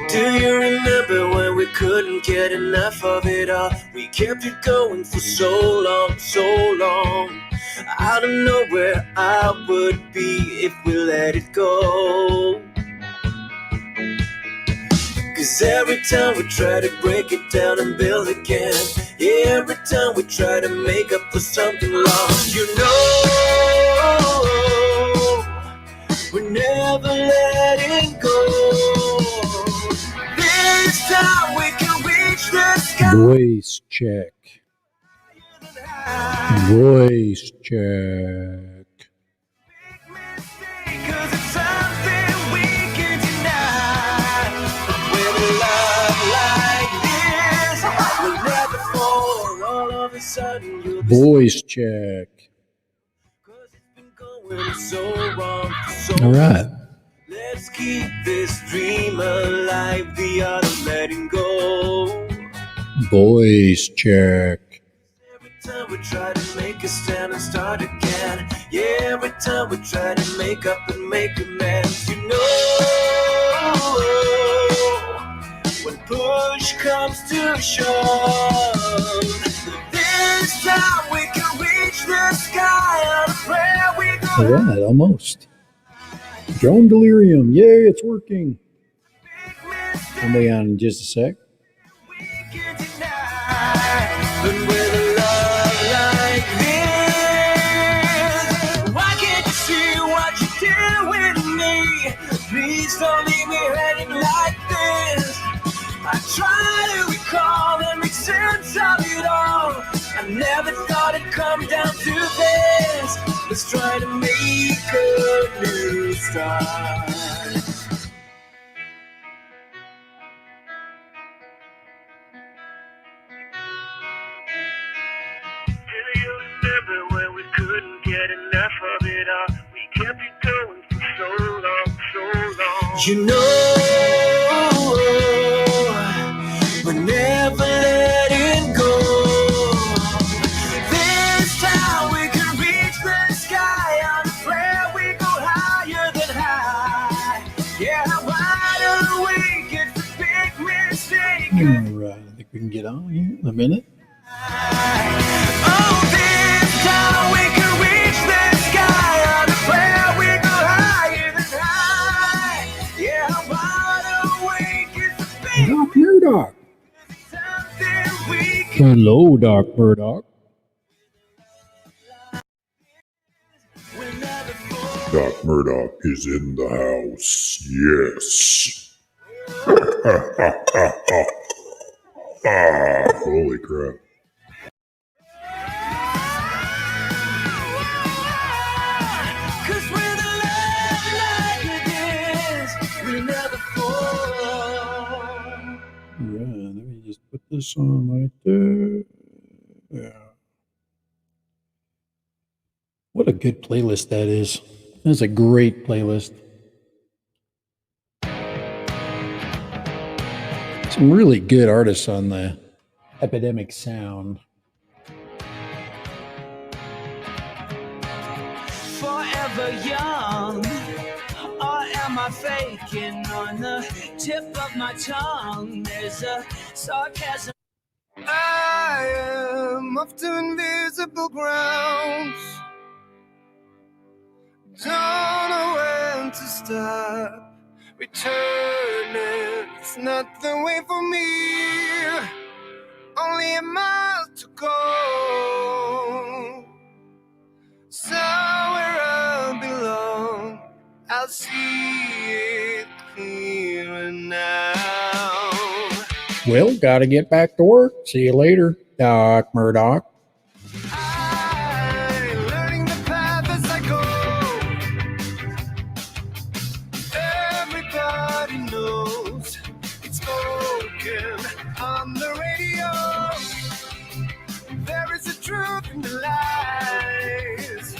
Do you remember when we couldn't get enough of it all? We kept it going for so long, so long. I don't know where I would be if we let it go. Cause every time we try to break it down and build again, yeah, every time we try to make up for something lost, you know, we're never letting go. This time we can reach the sky. Voice check. Voice check. Cause it's something we can deny. With a love like this, we'll never fall. All of a sudden you'll be Voice check. Cause it's been going so wrong for so All right. Let's keep this dream alive. The art of letting go. Voice check. Every time we try to make a stand and start again, yeah, every time we try to make up and make amends, you know, when push comes to shove, this time we can reach the sky on a prayer we go. All right, almost. Drone delirium. Yay, it's working. I'll be on in just a sec. But with a love like this, why can't you see what you did with me? Please don't leave me hanging like this. I try to recall and make sense of it all. I never thought it'd come down to this. Let's try to make a new start. Do you remember when we couldn't get enough of it all? We kept it going for so long, so long. You know, we're never letting go. This time we can reach the sky on a prayer we go higher than high. Yeah, wide awake, it's a big mistake. All right, I think we can get on here in a minute. Oh, this time we can reach the sky on a prayer we go higher than high. Yeah, wide awake, it's a big Doc Murdoch. something we can. Hello, Doc Murdoch. Doc Murdoch is in the house. Yes. Holy crap. Cause with a love like this, we never fall. All right, let me just put this on right there. Yeah. What a good playlist that is. That's a great playlist. Some really good artists on the Epidemic Sound. Forever young, or am I faking? On the tip of my tongue, there's a sarcasm. I am off to invisible grounds. Don't know when to stop. Returning, it's not the way for me. Only a mile to go. Somewhere I belong. I'll see it clearer now. Well, gotta get back to work. See you later, Doc Murdoch. I'm learning the path as I go. Everybody knows it's spoken on the radio. There is a truth in the lies.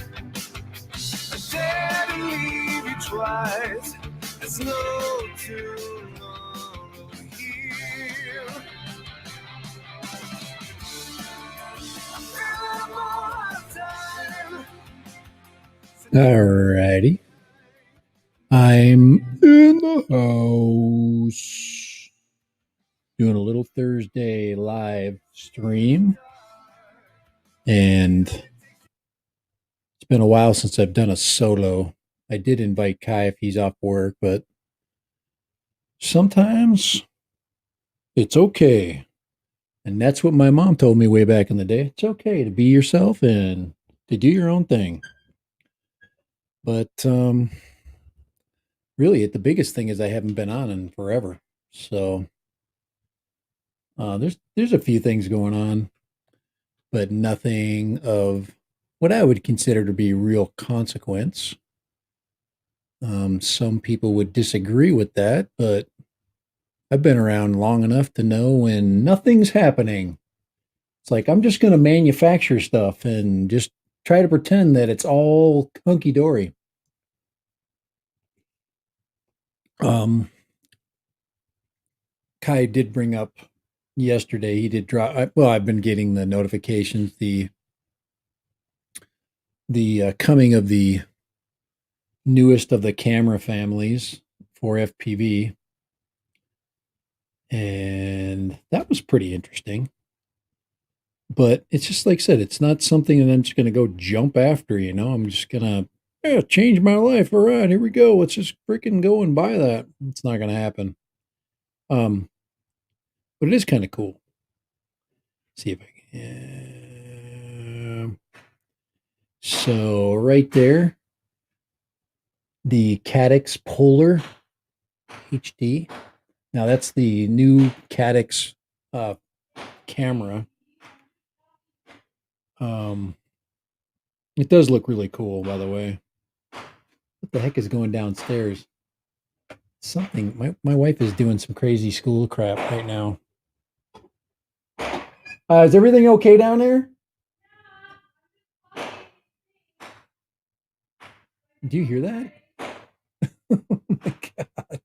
I dare to leave you twice. There's no tomorrow here. I feel I'm all out of time. Alrighty. I'm in the house doing a little Thursday live stream. And it's been a while since I've done a solo. I did invite Kai if he's off work, but sometimes it's okay. And that's what my mom told me way back in the day. It's okay to be yourself and to do your own thing. But really, the biggest thing is I haven't been on in forever. So there's a few things going on, but nothing of what I would consider to be real consequence. Some people would disagree with that, but I've been around long enough to know when nothing's happening. It's like I'm just going to manufacture stuff and just try to pretend that it's all hunky dory. Kai did bring up yesterday. He did drop. Well, I've been getting the notifications, the coming of the newest of the camera families for FPV, and that was pretty interesting. But it's just like I said, it's not something that I'm just going to go jump after. I'm just going to change my life. All right, here we go. Let's just freaking go and buy that. It's not going to happen. But it is kind of cool. See if I can. So right there, the Caddx Polar HD. Now that's the new Caddx camera. It does look really cool, by the way. What the heck is going downstairs? Something. My wife is doing some crazy school crap right now. Is everything okay down there? Do you hear that? Oh my god.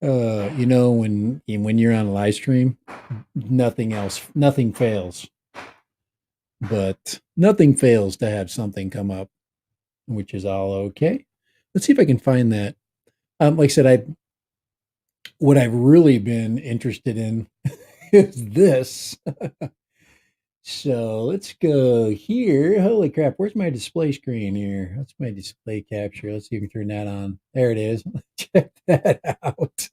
When you're on a live stream, nothing fails. But nothing fails to have something come up, which is all okay. Let's see if I can find that. Like I said, what I've really been interested in is this. So let's go here. Holy crap, where's my display screen here? That's my display capture. Let's see if we can turn that on. There it is. Check that out.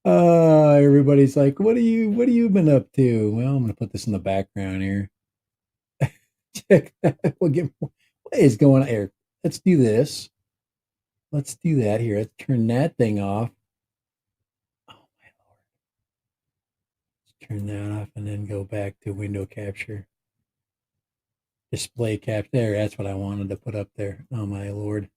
Everybody's like, what have you been up to? Well, I'm gonna put this in the background here. Check that. What is going on here? Let's do this. Let's do that here. Let's turn that thing off. Oh my lord. Let's turn that off and then go back to window capture. Display cap there. That's what I wanted to put up there. Oh my lord.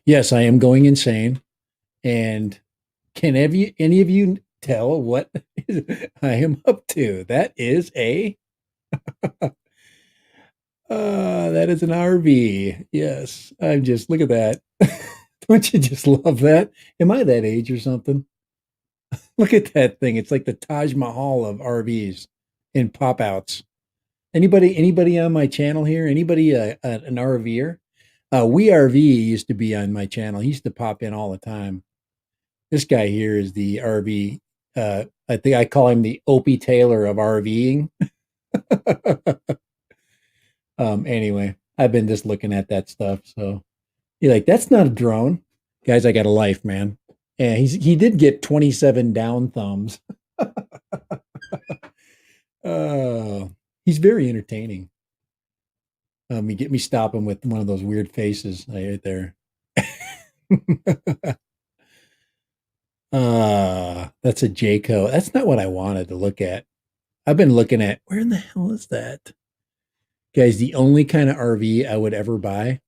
Yes, I am going insane. And can any of you tell what I am up to? That is that is an RV. Yes, I'm just look at that. Don't you just love that? Am I that age or something? Look at that thing. It's like the Taj Mahal of RVs and pop outs. Anybody on my channel here? Anybody an RVer? We RV used to be on my channel. He used to pop in all the time. This guy here is the RV. I think I call him the Opie Taylor of RVing. Anyway, I've been just looking at that stuff. So you're like, that's not a drone. Guys, I got a life, man. And he did get 27 down thumbs. He's very entertaining. Get me stopping with one of those weird faces right there. That's a Jayco. That's not what I wanted to look at. I've been looking at where in the hell is that? Guys, the only kind of RV I would ever buy.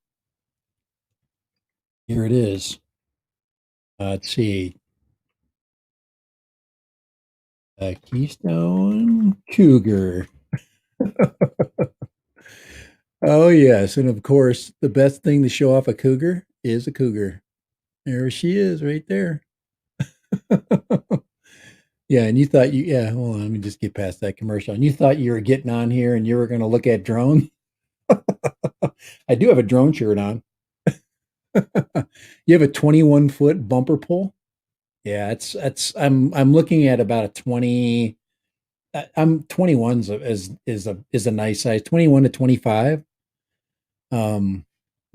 Here it is. Let's see. Keystone Cougar. Oh, yes. And of course, the best thing to show off a cougar is a cougar. There she is right there. Yeah, and you thought yeah, hold on, let me just get past that commercial. And you thought you were getting on here and you were going to look at drones. I do have a drone shirt on. You have a 21-foot bumper pull? Yeah, I'm looking at about a 20. I'm 21's is a nice size. 21 to 25. Let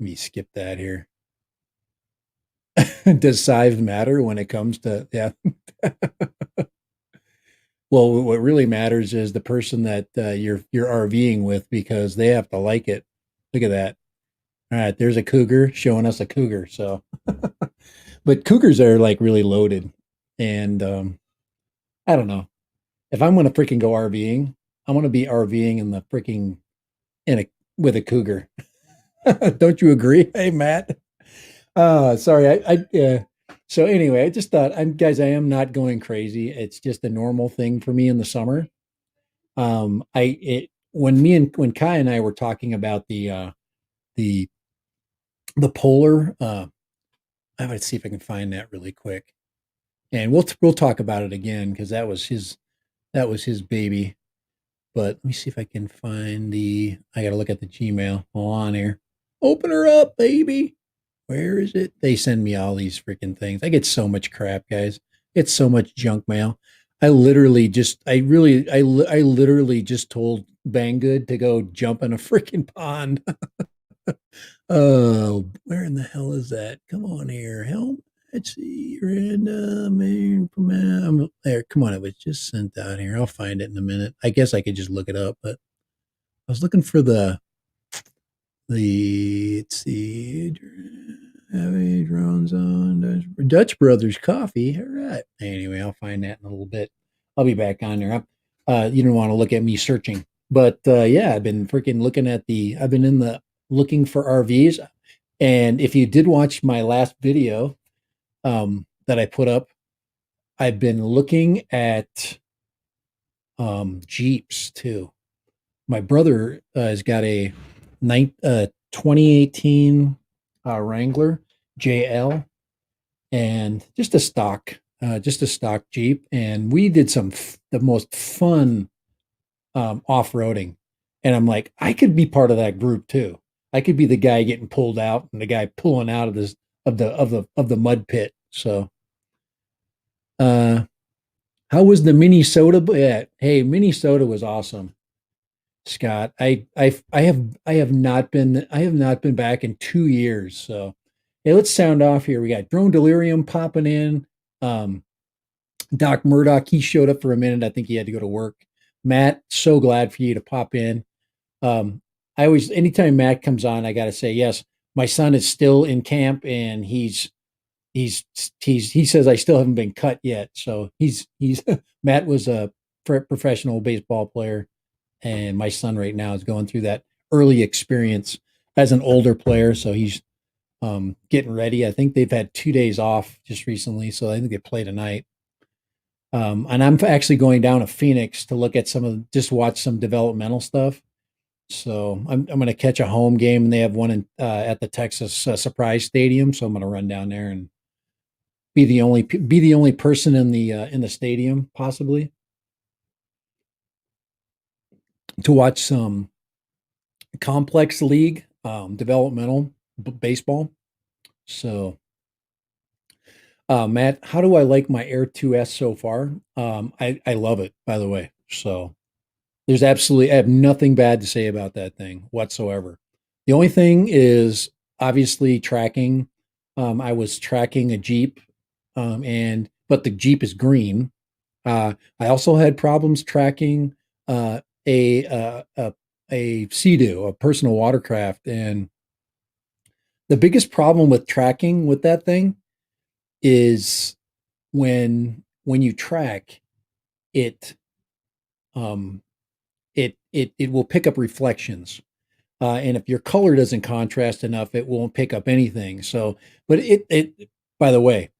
me skip that here. Does size matter when it comes to yeah? Well, what really matters is the person that you're RVing with because they have to like it. Look at that. All right, there's a cougar showing us a cougar. So, but cougars are like really loaded, and I don't know if I'm going to freaking go RVing. I want to be RVing in the freaking in a with a cougar. Don't you agree? Hey, Matt. Sorry. So anyway, I just thought, guys, I am not going crazy. It's just a normal thing for me in the summer. When Kai and I were talking about the polar, I would see if I can find that really quick, and we'll talk about it again because that was his baby. But let me see if I can find I got to look at the Gmail. Hold on here. Open her up, baby. Where is it? They send me all these freaking things. I get so much crap, guys. It's so much junk mail. I literally just, I really, I literally just told Banggood to go jump in a freaking pond. Oh, where in the hell is that? Come on here. Help. Let's see. There. Come on. It was just sent out here. I'll find it in a minute. I guess I could just look it up, but I was looking for let's see, heavy drones on Dutch Brothers Coffee. All right. Anyway, I'll find that in a little bit. I'll be back on there. You don't want to look at me searching, but yeah, I've been freaking looking at I've been in the looking for RVs, and if you did watch my last video that I put up, I've been looking at Jeeps too. My brother has got a 2018 Wrangler JL and just a stock Jeep. And we did the most fun off-roading. And I'm like, I could be part of that group too. I could be the guy getting pulled out and the guy pulling out of the mud pit. So, how was the Minnesota? Yeah, hey, Minnesota was awesome. Scott, I have not been back in 2 years. So, hey, let's sound off here. We got Drone Delirium popping in. Doc Murdoch, he showed up for a minute. I think he had to go to work. Matt, so glad for you to pop in. Anytime Matt comes on, I got to say, yes, my son is still in camp and he says I still haven't been cut yet. So he's Matt was a professional baseball player, and my son right now is going through that early experience as an older player. So he's getting ready. I think they've had 2 days off just recently, so I think they play tonight. And I'm actually going down to Phoenix to look at just watch some developmental stuff. So I'm going to catch a home game, and they have one at the Texas Surprise Stadium. So I'm going to run down there and be the only person in the stadium possibly to watch some complex league developmental baseball. So, Matt, how do I like my Air 2S so far? I love it, by the way. So I have nothing bad to say about that thing whatsoever. The only thing is obviously tracking. I was tracking a Jeep, but the Jeep is green. I also had problems tracking a Sea-Doo, a personal watercraft, and the biggest problem with tracking with that thing is when you track it, um, it will pick up reflections. And if your color doesn't contrast enough, it won't pick up anything. So, but by the way,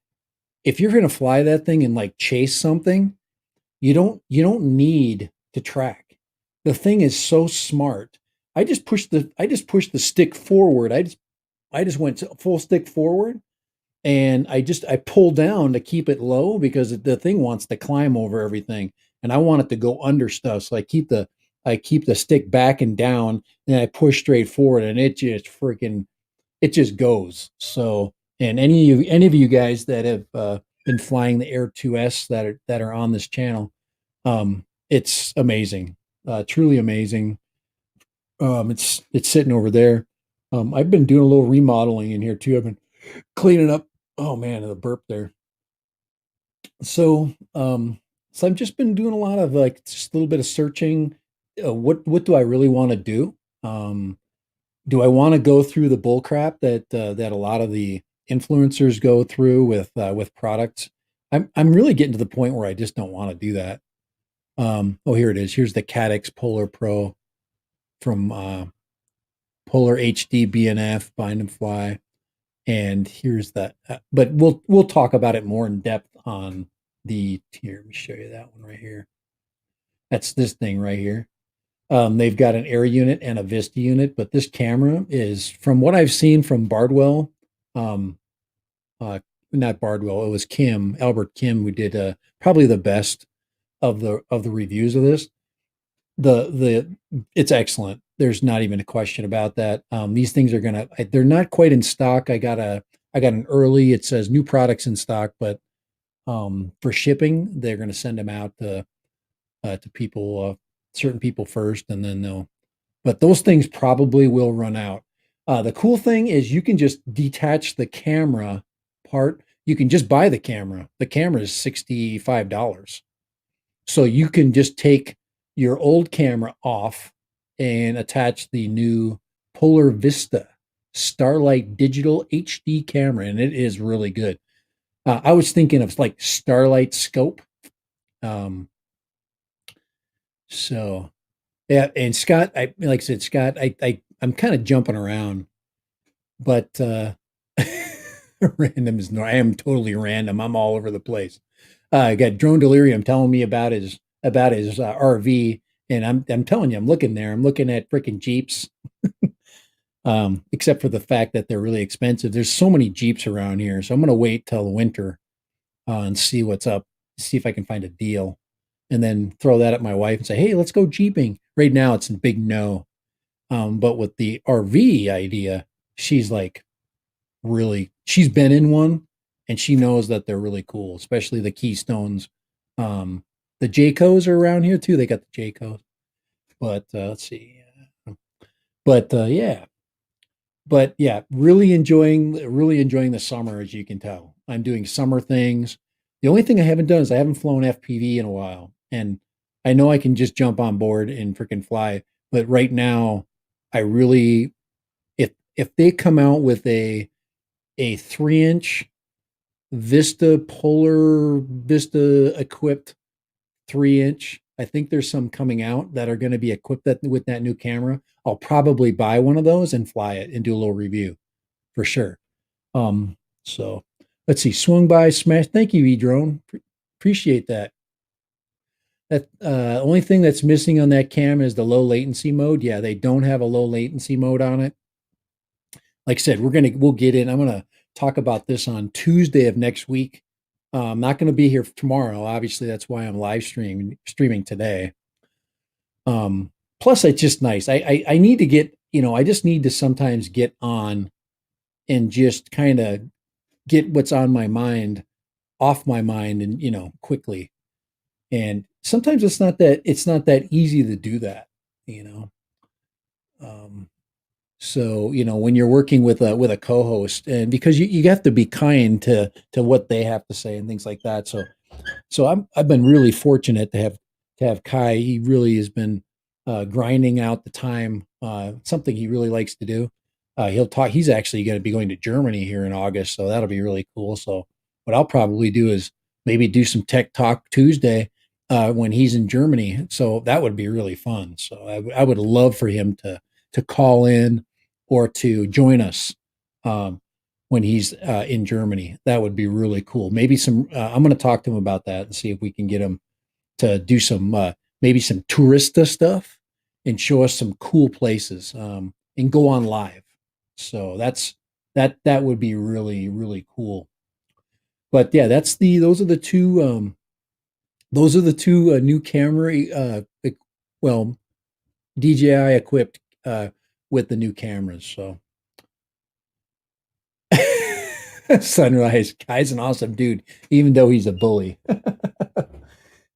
if you're going to fly that thing and like chase something, you don't need to track. The thing is so smart. I just pushed the stick forward. I just went full stick forward, and I pull down to keep it low because the thing wants to climb over everything, and I want it to go under stuff. So I keep the stick back and down, and I push straight forward, and it just goes. So, and any of you guys that have been flying the Air 2S that are on this channel, it's amazing, truly amazing. It's sitting over there. I've been doing a little remodeling in here too. I've been cleaning up. Oh man, the burp there. So, so I've just been doing a lot of like just a little bit of searching. What do I really want to do? Do I want to go through the bull crap that a lot of the influencers go through with products? I'm really getting to the point where I just don't want to do that. Oh, here it is. Here's the Cadex Polar Pro from Polar HD BNF Bind and Fly, and here's that. But we'll talk about it more in depth on the. Here, let me show you that one right here. That's this thing right here. They've got an Air unit and a Vista unit, but this camera is, from what I've seen from Bardwell, um, not Bardwell, it was Albert Kim, who did probably the best of the reviews of this. The It's excellent. There's not even a question about that. These things they're not quite in stock. I got an early. It says new products in stock, but for shipping, they're gonna send them out to people, certain people first, and then they'll. But those things probably will run out. The cool thing is you can just detach the camera part. You can just buy the camera. The camera is $65. So you can just take your old camera off and attach the new Polar Vista Starlight Digital HD camera, and it is really good. I was thinking of like Starlight Scope. Um, so yeah, and Scott, like I said, Scott, I'm kind of jumping around, but random is no, I am totally random. I'm all over the place. I got Drone Delirium telling me about his RV, and I'm telling you, I'm looking there. I'm looking at freaking Jeeps. Except for the fact that they're really expensive. There's so many Jeeps around here, so I'm gonna wait till winter and see what's up, see if I can find a deal, and then throw that at my wife and say, "Hey, let's go Jeeping." Right now, it's a big no. But with the RV idea, she's like she's been in one, and she knows that they're really cool, especially the Keystones. The Jaycos are around here too. They got the Jaycos, but let's see. But yeah, really enjoying the summer, as you can tell. I'm doing summer things. The only thing I haven't done is I haven't flown FPV in a while, and I know I can just jump on board and freaking fly. But right now, I really, if they come out with a 3-inch Polar Vista equipped 3-inch. I think there's some coming out that are going to be equipped with that new camera. I'll probably buy one of those and fly it and do a little review for sure. So let's see. Swung by, smash. Thank you, eDrone. Appreciate that. That only thing that's missing on that cam is the low latency mode. Yeah, they don't have a low latency mode on it. Like I said, we'll get in. I'm gonna talk about this on Tuesday of next week. I'm not going to be here tomorrow. Obviously, that's why I'm streaming today. Plus, it's just nice. I need to get, I just need to sometimes get on and just kind of get what's on my mind off my mind, and quickly. And sometimes it's not that easy to do that. you know. So when you're working with a co-host, and because you have to be kind to what they have to say and things like that. So I've been really fortunate to have Kai. He really has been grinding out the time, something he really likes to do. He'll talk. He's actually going to be going to Germany here in August, so that'll be really cool. So what I'll probably do is maybe do some Tech Talk Tuesday when he's in Germany. So that would be really fun. So I would love for him to call in or to join us when he's in Germany. That would be really cool. Maybe some. I'm going to talk to him about that and see if we can get him to do some maybe some tourista stuff and show us some cool places and go on live. So that would be really really cool. But yeah, those are the two new camera well DJI equipped with the new cameras. So Sunrise guy's an awesome dude, even though he's a bully.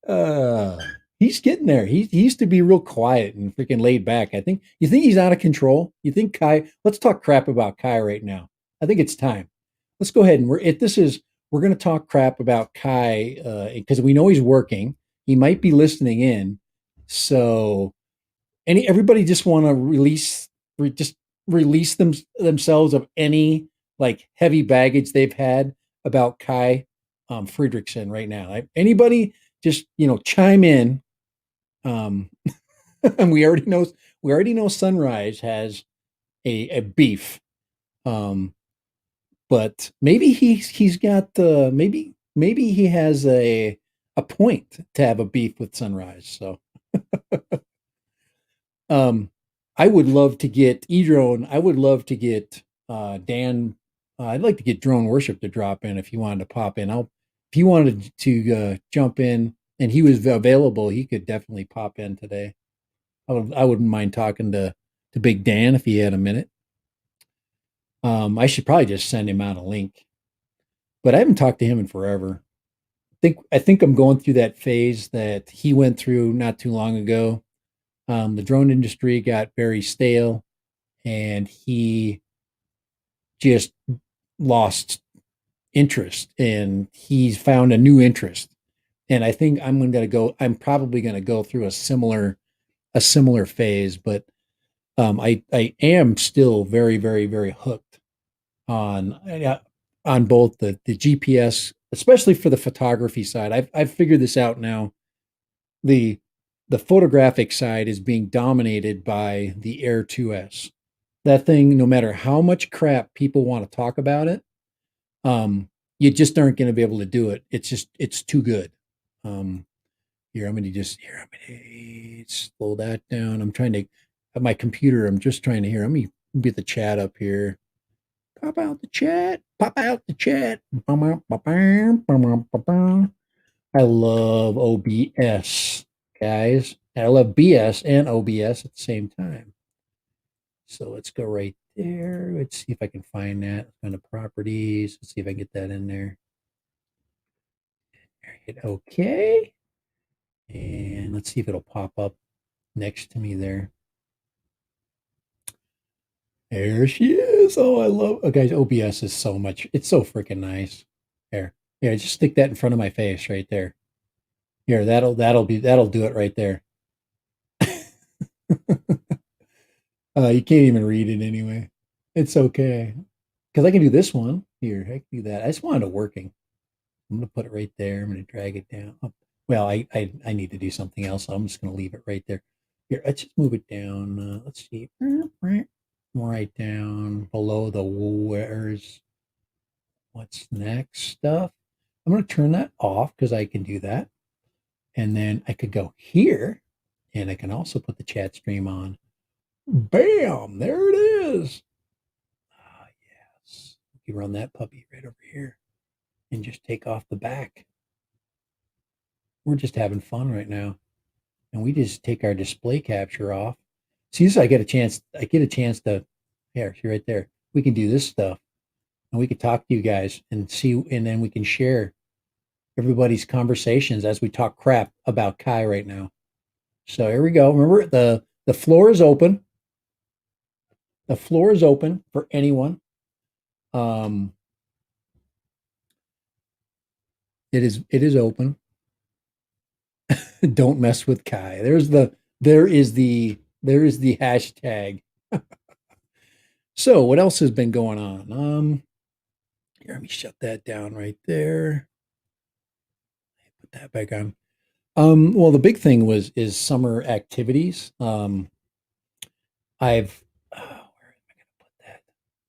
Uh, he's getting there. He used to be real quiet and freaking laid back. I think you think he's out of control. You think Kai? Let's talk crap about Kai right now. I think it's time. Let's go ahead and we're going to talk crap about Kai because we know he's working. He might be listening in. So everybody just want to just release themselves of any like heavy baggage they've had about Kai Friedrichsen right now. Like, anybody just chime in. Um, and we already know Sunrise has a beef. But maybe he's got maybe he has a point to have a beef with Sunrise. So Um, I would love to get eDrone. I would love to get Dan. I'd like to get Drone Worship to drop in if he wanted to pop in. If he wanted to jump in and he was available, he could definitely pop in today. I wouldn't mind talking to Big Dan if he had a minute. I should probably just send him out a link, but I haven't talked to him in forever. I think I'm going through that phase that he went through not too long ago. The drone industry got very stale, and he just lost interest, and he's found a new interest. And I think I'm probably going to go through a similar phase, but I am still very, very, very hooked on both the GPS, especially for the photography side. I've figured this out now. The the photographic side is being dominated by the Air 2S. That thing, no matter how much crap people want to talk about it, you just aren't going to be able to do it. It's too good. Um, I'm going to slow that down. I'm trying to at my computer. I'm just trying to hear. Let me get the chat up here. Pop out the chat. Pop out the chat. I love OBS, guys. I love BS and OBS at the same time. So let's go right there. Let's see if I can find that. Go to properties. Let's see if I can get that in there. Hit OK. And let's see if it'll pop up next to me there. There she is. Oh, I love. Oh, guys, OBS is so much. It's so freaking nice. There. Yeah, just stick that in front of my face right there. Here, that'll do it right there. You can't even read it anyway. It's okay. Because I can do this one. Here, I can do that. I just wanted it working. I'm going to put it right there. I'm going to drag it down. Oh, well, I need to do something else. So I'm just going to leave it right there. Here, let's just move it down. Let's see. Right down below the where's what's next stuff. I'm going to turn that off because I can do that. And then I could go here and I can also put the chat stream on. Bam! There it is. Ah, yes. You run that puppy right over here and just take off the back. We're just having fun right now. And we just take our display capture off. See, this I get a chance to here, see right there. We can do this stuff. And we can talk to you guys and see, and then we can share everybody's conversations as we talk crap about Kai right now. So here we go. Remember, the floor is open. The floor is open for anyone. It is open. Don't mess with Kai. There's the there is the hashtag. So what else has been going on? Here, let me shut that down right there. Put that back on. Well, the big thing is summer activities. I've where am I going to put that?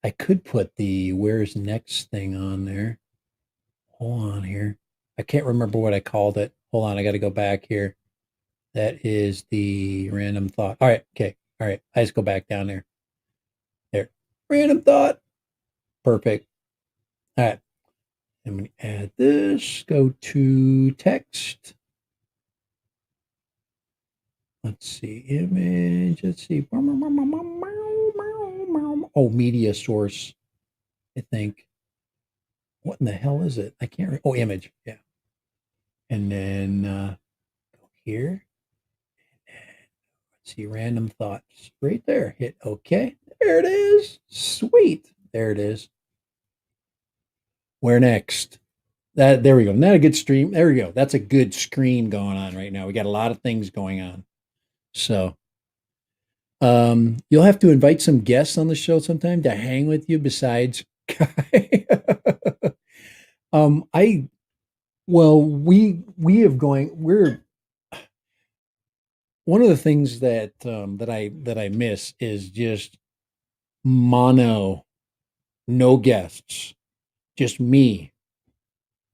I could put the where's next thing on there. Hold on here. I can't remember what I called it. Hold on, I got to go back here. That is the random thought. All right, okay. All right, I just go back down there. There. Random thought. Perfect. All right. I'm going to add this. Go to text. Let's see. Image. Let's see. Oh, media source, I think. What in the hell is it? I can't. Oh, image. Yeah. And then go here. Let's see. Random thoughts. Right there. Hit OK. There it is. Sweet. There it is. Where next? There we go. Isn't that a good stream? There we go. That's a good screen going on right now. We got a lot of things going on. So you'll have to invite some guests on the show sometime to hang with you besides Kai. I well, we have going we're one of the things that I miss is just mono, no guests, just me.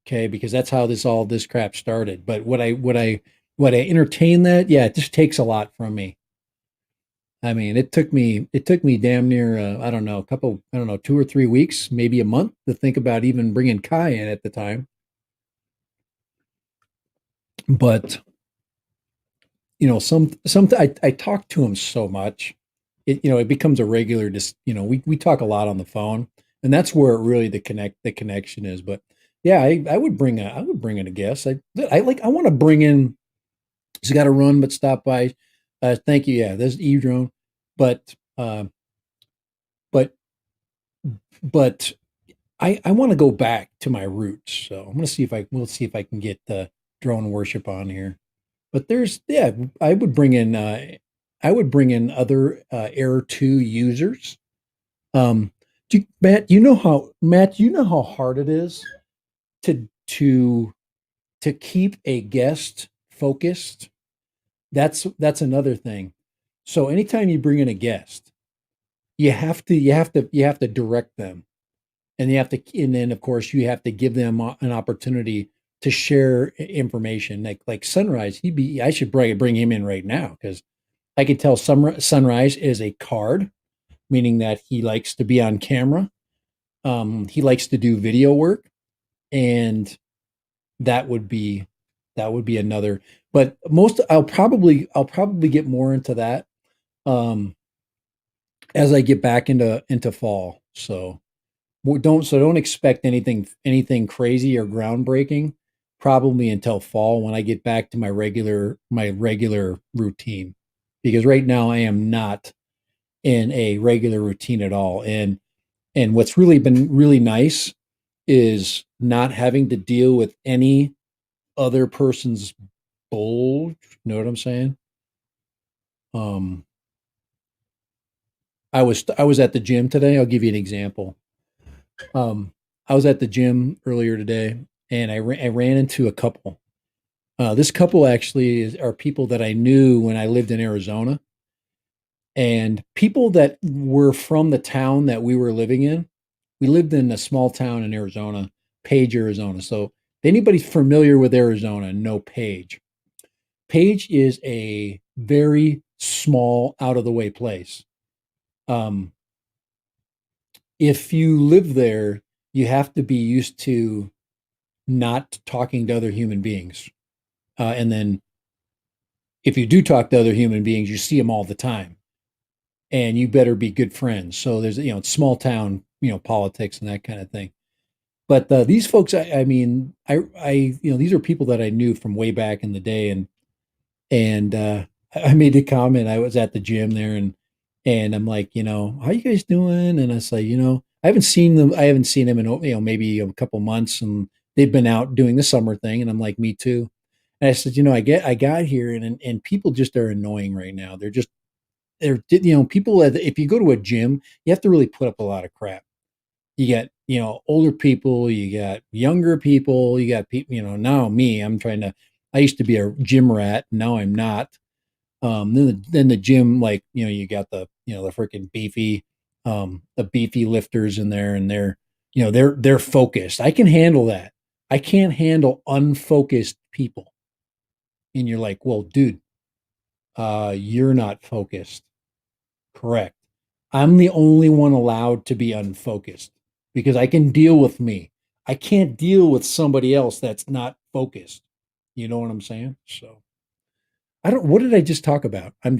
Okay, because that's how this crap started. But what I entertain that, yeah, it just takes a lot from me. I mean, it took me damn near I don't know, a couple, I don't know, 2 or 3 weeks, maybe a month to think about even bringing Kai in at the time. But I talk to him so much, it becomes a regular. Just we talk a lot on the phone, and that's where really the connection is. But yeah, I would bring in a guest. I want to bring in. He's got to run, but stop by. Thank you. Yeah, there's E drone, but but but I want to go back to my roots. So I'm gonna see if we'll see if I can get drone worship on here. But yeah, I would bring in other Air 2 users. Matt, you know how hard it is to to to keep a guest focused. That's another thing. So anytime you bring in a guest, you have to direct them, and then of course you have to give them an opportunity to share information. Like Sunrise, I should bring him in right now because I could tell Sunrise is a card, meaning that he likes to be on camera. He likes to do video work, and that would be another. But I'll probably get more into that um, as I get back into fall. So don't expect anything crazy or groundbreaking probably until fall when I get back to my regular routine, because right now I am not in a regular routine at all. And what's really been really nice is not having to deal with any other person's bull. You know what I'm saying? Um, I was at the gym today. I'll give you an example. I was at the gym earlier today, and I ran into a couple. This couple actually are people that I knew when I lived in Arizona, and people that were from the town that we were living in. We lived in a small town in Arizona, Page, Arizona. So if anybody's familiar with Arizona, know Page. Page is a very small, out of the way place. Um, if you live there, you have to be used to not talking to other human beings. And then if you do talk to other human beings, you see them all the time, and you better be good friends. So there's, it's small town, politics and that kind of thing. But these folks, I mean, these are people that I knew from way back in the day, and I made the comment. I was at the gym there, and I'm like, how you guys doing? And I say, I haven't seen them. I haven't seen them in maybe a couple months, and they've been out doing the summer thing, and I'm like, me too. And I said, I got here and people just are annoying right now. People, if you go to a gym, you have to really put up a lot of crap. You got, older people, you got younger people, you got people, now me, I used to be a gym rat. Now I'm not. Then the gym, like, you got the freaking the beefy lifters in there, and they're focused. I can handle that. I can't handle unfocused people. And you're like, well, dude, you're not focused. Correct. I'm the only one allowed to be unfocused because I can deal with me. I can't deal with somebody else that's not focused. You know what I'm saying? So I don't. What did I just talk about? I'm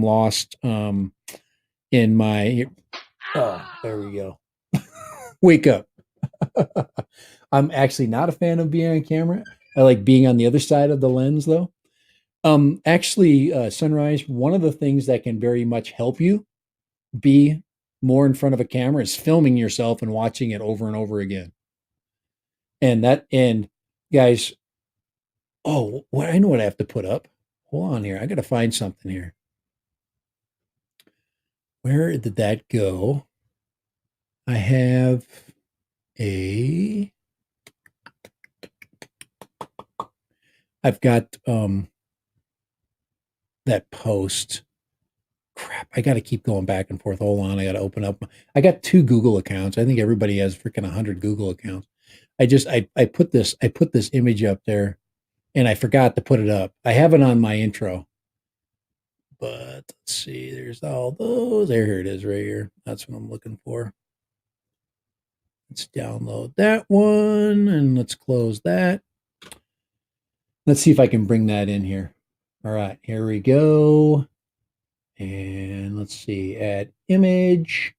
lost. In my. Oh, there we go. Wake up. I'm actually not a fan of being on camera. I like being on the other side of the lens, though. Actually, Sunrise, one of the things that can very much help you be more in front of a camera is filming yourself and watching it over and over again. And guys, oh, what I know what I have to put up. Hold on here. I got to find something here. Where did that go? I have I've got that post. Crap, I got to keep going back and forth. Hold on, I got to open up. I got 2 Google accounts. I think everybody has freaking 100 Google accounts. I put this image up there, and I forgot to put it up. I have it on my intro, but let's see. There's all those. Here it is, right here. That's what I'm looking for. Let's download that one, and let's close that. Let's see if I can bring that in here. All right, here we go. And let's see, add image.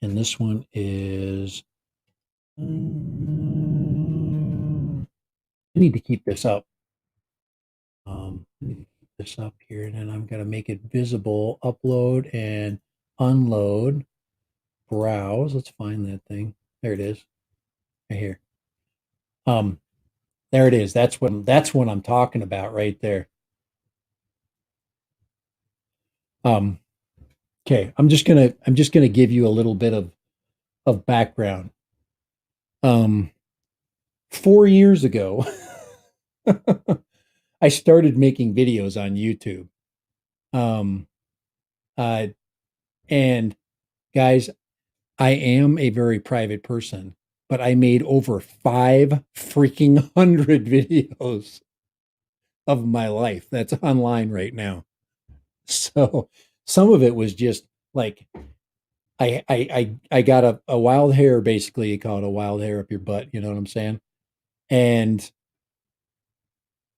And this one is, I need to keep this up. Keep this up here, and then I'm going to make it visible, upload and unload, browse. Let's find that thing. There it is, right here. There it is. That's what I'm talking about right there. Okay, I'm just gonna give you a little bit of background. 4 years ago, I started making videos on YouTube. And guys, I am a very private person, but I made over 500 videos of my life that's online right now. So some of it was just like I got a wild hair, basically. You call it a wild hair up your butt, you know what I'm saying? And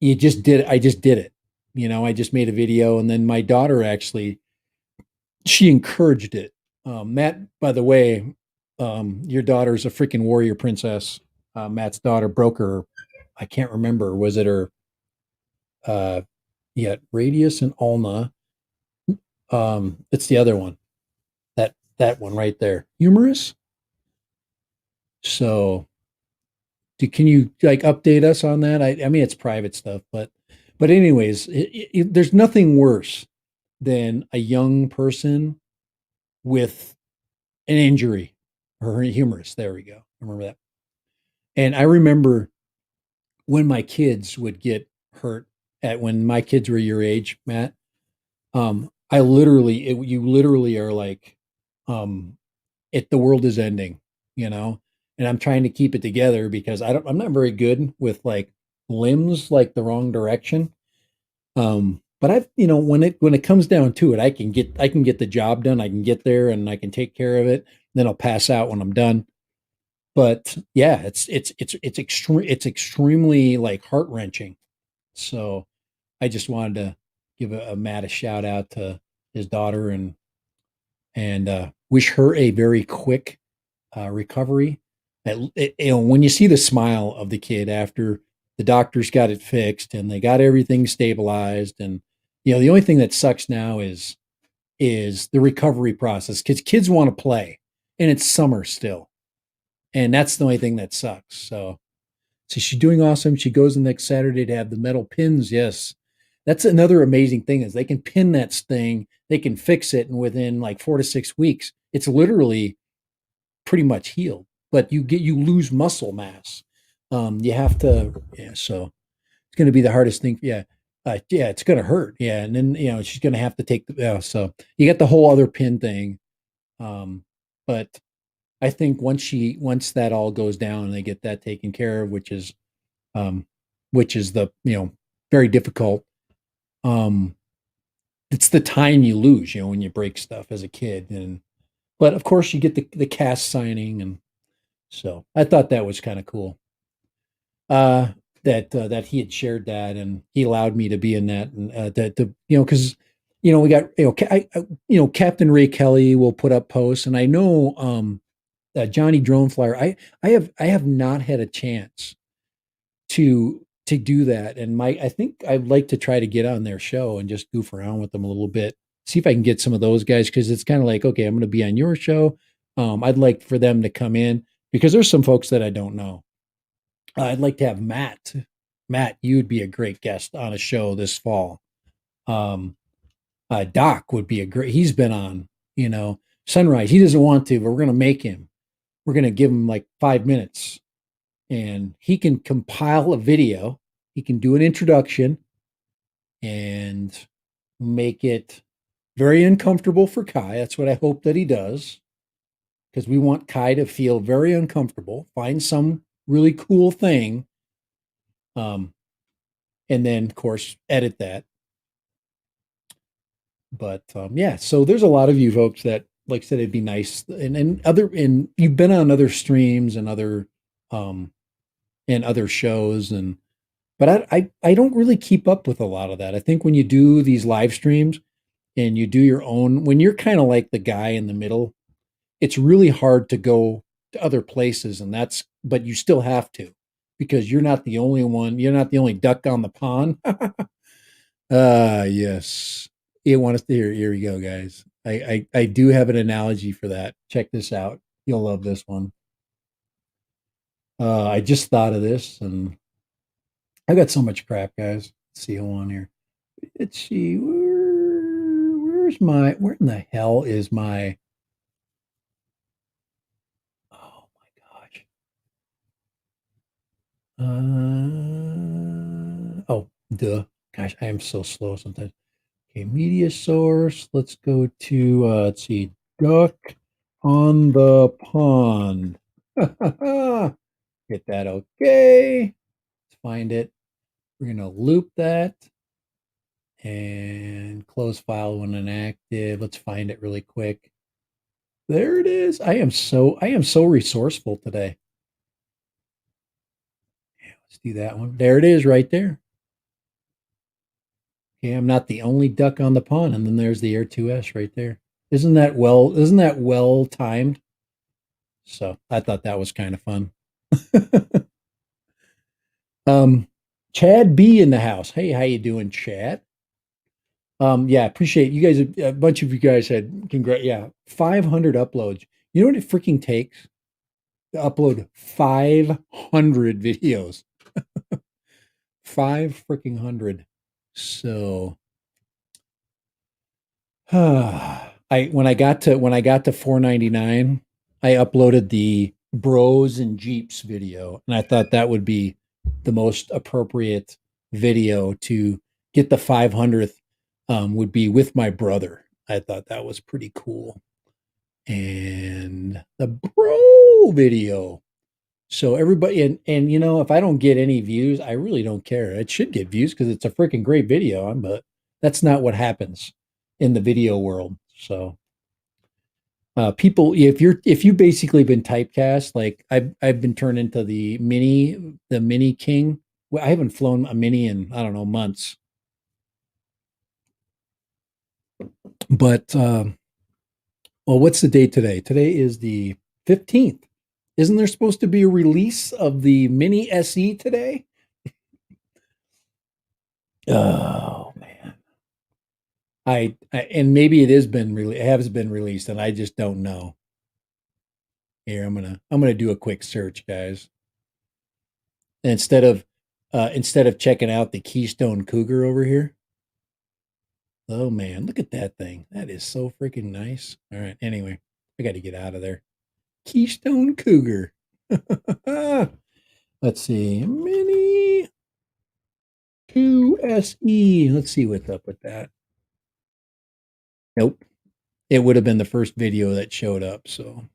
I just did it. I just made a video, and then my daughter actually, she encouraged it. Matt, by the way, your daughter's a freaking warrior princess. Matt's daughter broke her, I can't remember, was it her Radius and Ulna. It's the other one. That one right there. Humorous. So can you like update us on that? I mean, it's private stuff, but anyways, there's nothing worse than a young person with an injury or humorous. There we go. I remember that. And I remember when my kids would get hurt when my kids were your age, Matt. You literally are like, the world is ending, and I'm trying to keep it together because I'm not very good with like limbs, like the wrong direction. But when it comes down to it, I can get the job done. I can get there and I can take care of it. Then I'll pass out when I'm done. But yeah, it's extremely like heart wrenching. So I just wanted to give a Matt a shout out to his daughter and wish her a very quick recovery. When you see the smile of the kid after the doctors got it fixed and they got everything stabilized, and the only thing that sucks now is the recovery process because kids want to play, and it's summer still, and that's the only thing that sucks. So So she's doing awesome. She goes the next Saturday to have the metal pins. Yes. That's another amazing thing is they can pin that thing, they can fix it, and within like 4 to 6 weeks, it's literally pretty much healed. But you lose muscle mass. You have to, yeah. So it's going to be the hardest thing. Yeah, yeah, it's going to hurt. Yeah, and then she's going to have to take the. Yeah, so you get the whole other pin thing. But I think once that all goes down and they get that taken care of, um, which is the very difficult. Um, it's the time you lose, when you break stuff as a kid, and but of course you get the cast signing, and so I thought that was kind of cool. That he had shared that, and he allowed me to be in that, and that the because we got Captain Ray Kelly will put up posts, and I know Johnny Drone Flyer. I have not had a chance to do that, and I think I'd like to try to get on their show and just goof around with them a little bit, see if I can get some of those guys because it's kind of like, okay, I'm going to be on your show. I'd like for them to come in because there's some folks that I don't know. I'd like to have Matt. Matt, you'd be a great guest on a show this fall. Um, Doc would be a great. He's been on, Sunrise. He doesn't want to, but we're going to make him. We're going to give him like 5 minutes, and he can compile a video. He can do an introduction and make it very uncomfortable for Kai. That's what I hope that he does, because we want Kai to feel very uncomfortable. Find some really cool thing, and then of course edit that. But yeah, so there's a lot of you folks that, like I said, it'd be nice, and you've been on other streams and um other shows, but I don't really keep up with a lot of that. I think when you do these live streams and you do your own, when you're kind of like the guy in the middle, it's really hard to go to other places, but you still have to, because you're not the only one. You're not the only duck on the pond. Yes. You want us to hear? Here we go, guys. I do have an analogy for that. Check this out. You'll love this one. I just thought of this, and I got so much crap, guys. Let's see who on here. Let's see. Where in the hell is my, oh my gosh. Oh, duh. Gosh, I am so slow sometimes. Okay, media source. Let's go to, let's see, duck on the pond. Get that okay. Let's find it. We're going to loop that and close file when inactive. Let's find it really quick. There it is. I am so resourceful today. Yeah, let's do that one. There it is right there. Okay, I'm not the only duck on the pond. And then there's the Air 2S right there. Isn't that well timed? So I thought that was kind of fun. Chad B in the house. Hey, how you doing, Chad? Yeah, appreciate you guys. A bunch of you guys had 500 uploads. You know what it freaking takes to upload 500 videos? 500. So, when I got to 499, I uploaded the Bros and Jeeps video, and I thought that would be the most appropriate video to get the 500th. Would be with my brother. I thought that was pretty cool. And the bro video. So everybody, and if I don't get any views, I really don't care. It should get views because it's a freaking great video, but that's not what happens in the video world. So people, if you basically been typecast, like I've been turned into the mini king. Well, I haven't flown a mini in, I don't know, months. But well, what's the date today? Today is the 15th. Isn't there supposed to be a release of the Mini SE today? Oh man. And maybe it has been released and I just don't know. Here, I'm gonna do a quick search, guys. instead of checking out the Keystone Cougar over here. Oh man, look at that thing. That is so freaking nice. All right. Anyway, I got to get out of there. Keystone Cougar. Let's see. Mini 2SE. Let's see what's up with that. Nope. It would have been the first video that showed up. So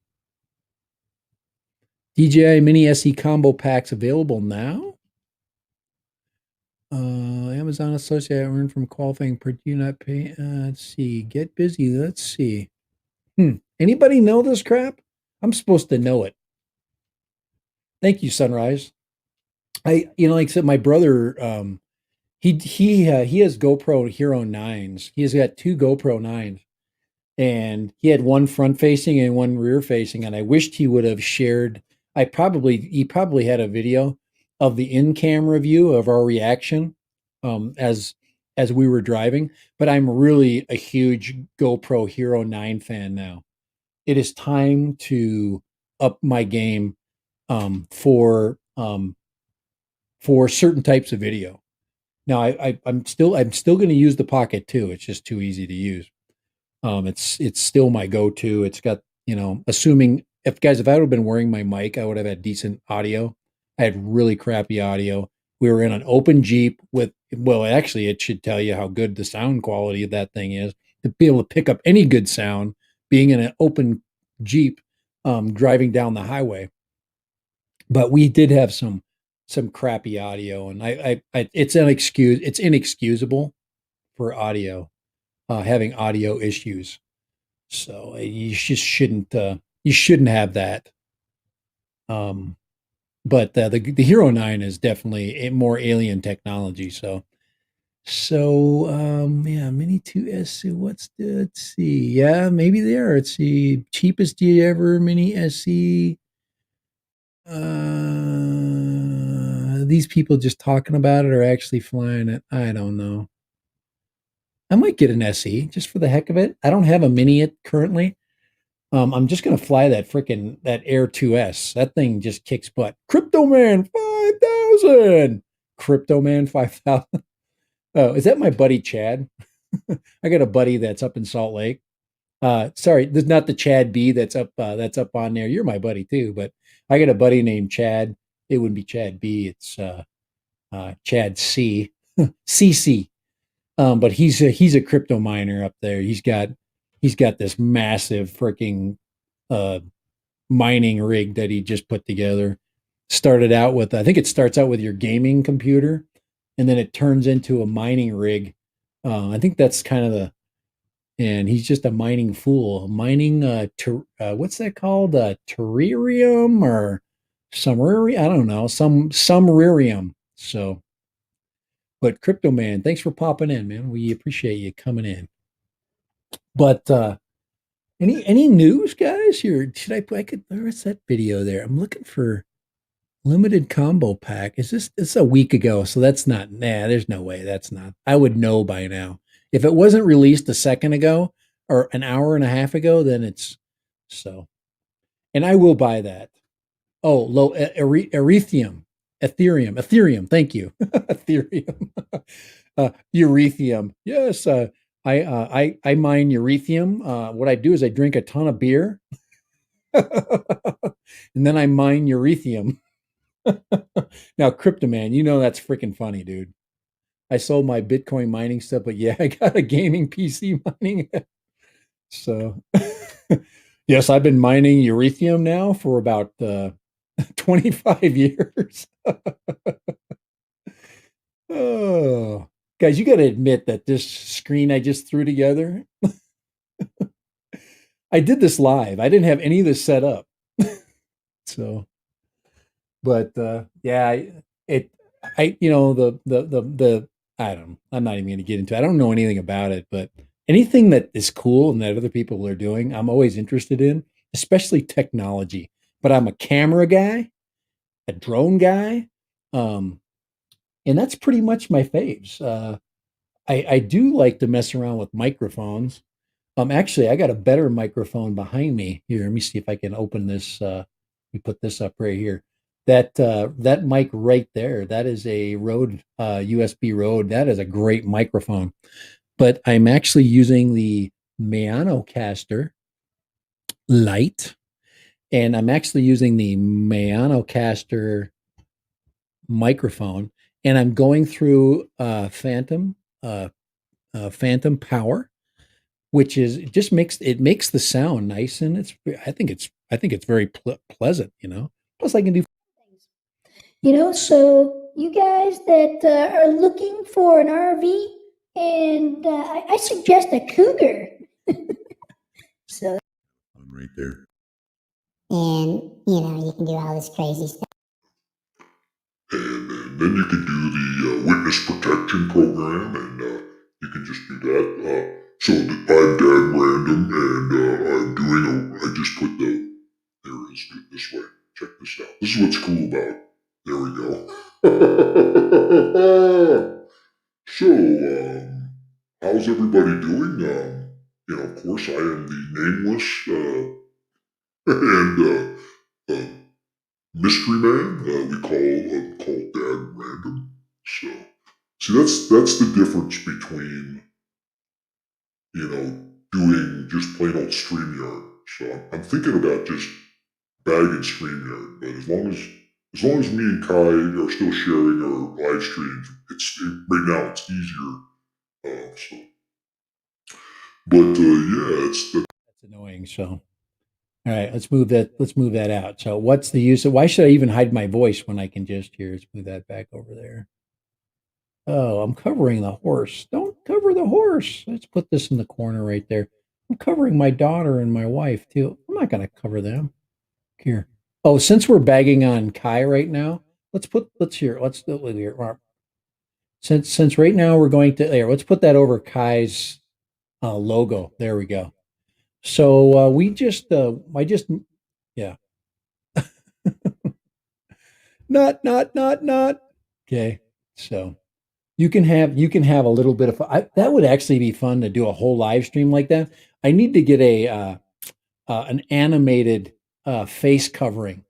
DJI Mini SE combo packs available now. Amazon Associate I earned from qualifying per do not pay. Let's see. Get busy. Let's see. Anybody know this crap? I'm supposed to know it. Thank you, Sunrise. Like I said, my brother, he has GoPro Hero 9s. He has got two GoPro 9s, and he had one front facing and one rear facing. And I wished he would have shared. He probably had a video of the in camera view of our reaction, as we were driving. But I'm really a huge GoPro Hero 9 fan now. It is time to up my game, for certain types of video. Now I'm still going to use the Pocket 2. It's just too easy to use. It's still my go-to. It's got, assuming if I would have been wearing my mic, I would have had decent audio. I had really crappy audio. We were in an open Jeep actually, it should tell you how good the sound quality of that thing is to be able to pick up any good sound being in an open Jeep, driving down the highway. But we did have some crappy audio, and it's inexcusable for audio, having audio issues. So you just shouldn't have that. But the Hero 9 is definitely a more alien technology. So yeah, Mini 2S. Let's see. Yeah, maybe there. Let's see. Cheapest ever Mini SE. These people just talking about it or actually flying it? I don't know. I might get an SE just for the heck of it. I don't have a Mini currently. I'm just gonna fly that Air 2S. That thing just kicks butt. Crypto Man 5000. Crypto Man 5000. Oh, is that my buddy Chad? I got a buddy that's up in Salt Lake. Sorry, there's not the Chad B that's up on there. You're my buddy too, but I got a buddy named Chad. It wouldn't be Chad B. It's Chad C. CC. But he's a crypto miner up there. He's got this massive freaking mining rig that he just put together. Started out with, I think it starts out with your gaming computer, and then it turns into a mining rig. I think that's kind of and he's just a mining fool. Mining, what's that called? Terrarium or Sumerium? I don't know. Some Rarium. So, but Crypto Man, thanks for popping in, man. We appreciate you coming in. But any news, guys? Here, where's that video there? I'm looking for limited combo pack. It's a week ago, so that's not, there's no way that's not. I would know by now. If it wasn't released a second ago or an hour and a half ago, then it's so. And I will buy that. Oh, low Ethereum. Thank you. Ethereum. Eurethium. Yes. I mine Eurethium. What I do is I drink a ton of beer, and then I mine Eurethium. Now, Cryptoman, that's freaking funny, dude. I sold my Bitcoin mining stuff, but yeah, I got a gaming PC mining. So, yes, I've been mining Eurethium now for about 25 years. Oh, guys, you got to admit that this screen I just threw together, I did this live. I didn't have any of this set up. So, but yeah, I'm not even going to get into it. I don't know anything about it, but anything that is cool and that other people are doing, I'm always interested in, especially technology. But I'm a camera guy, a drone guy, and that's pretty much my faves. I do like to mess around with microphones. Actually, I got a better microphone behind me here. Let me see if I can open this. We put this up right here. that mic right there, that is a Rode USB Rode. That is a great microphone. But I'm actually using the Caster Lite, and I'm actually using the Caster microphone, and I'm going through Phantom Power, which is it makes the sound nice, and I think it's very pleasant, you know. Plus, I can do. So you guys that are looking for an RV, and I suggest a Cougar. So I'm right there. And you can do all this crazy stuff. And then you can do the witness protection program, and you can just do that. So I'm Dad Random, and I just put there it is, do it this way. Check this out. This is what's cool about. There we go. So, how's everybody doing? Of course, I am the nameless and mystery man. We call Dad Random. So, see, that's the difference between doing just plain old StreamYard. So I'm thinking about just bagging StreamYard, but as long as me and Kai are still sharing our live streams, right now it's easier. But yeah, That's annoying. So, all right, let's move that. Let's move that out. So, what's the use of? Why should I even hide my voice when I can just here? Let's move that back over there. Oh, I'm covering the horse. Don't cover the horse. Let's put this in the corner right there. I'm covering my daughter and my wife too. I'm not going to cover them. Here. Oh, since we're bagging on Kai right now, let's do it here. Since right now we're going to there, let's put that over Kai's logo. There we go. So I just yeah. Not. Okay. So you can have a little bit of that would actually be fun to do a whole live stream like that. I need to get a an animated face covering.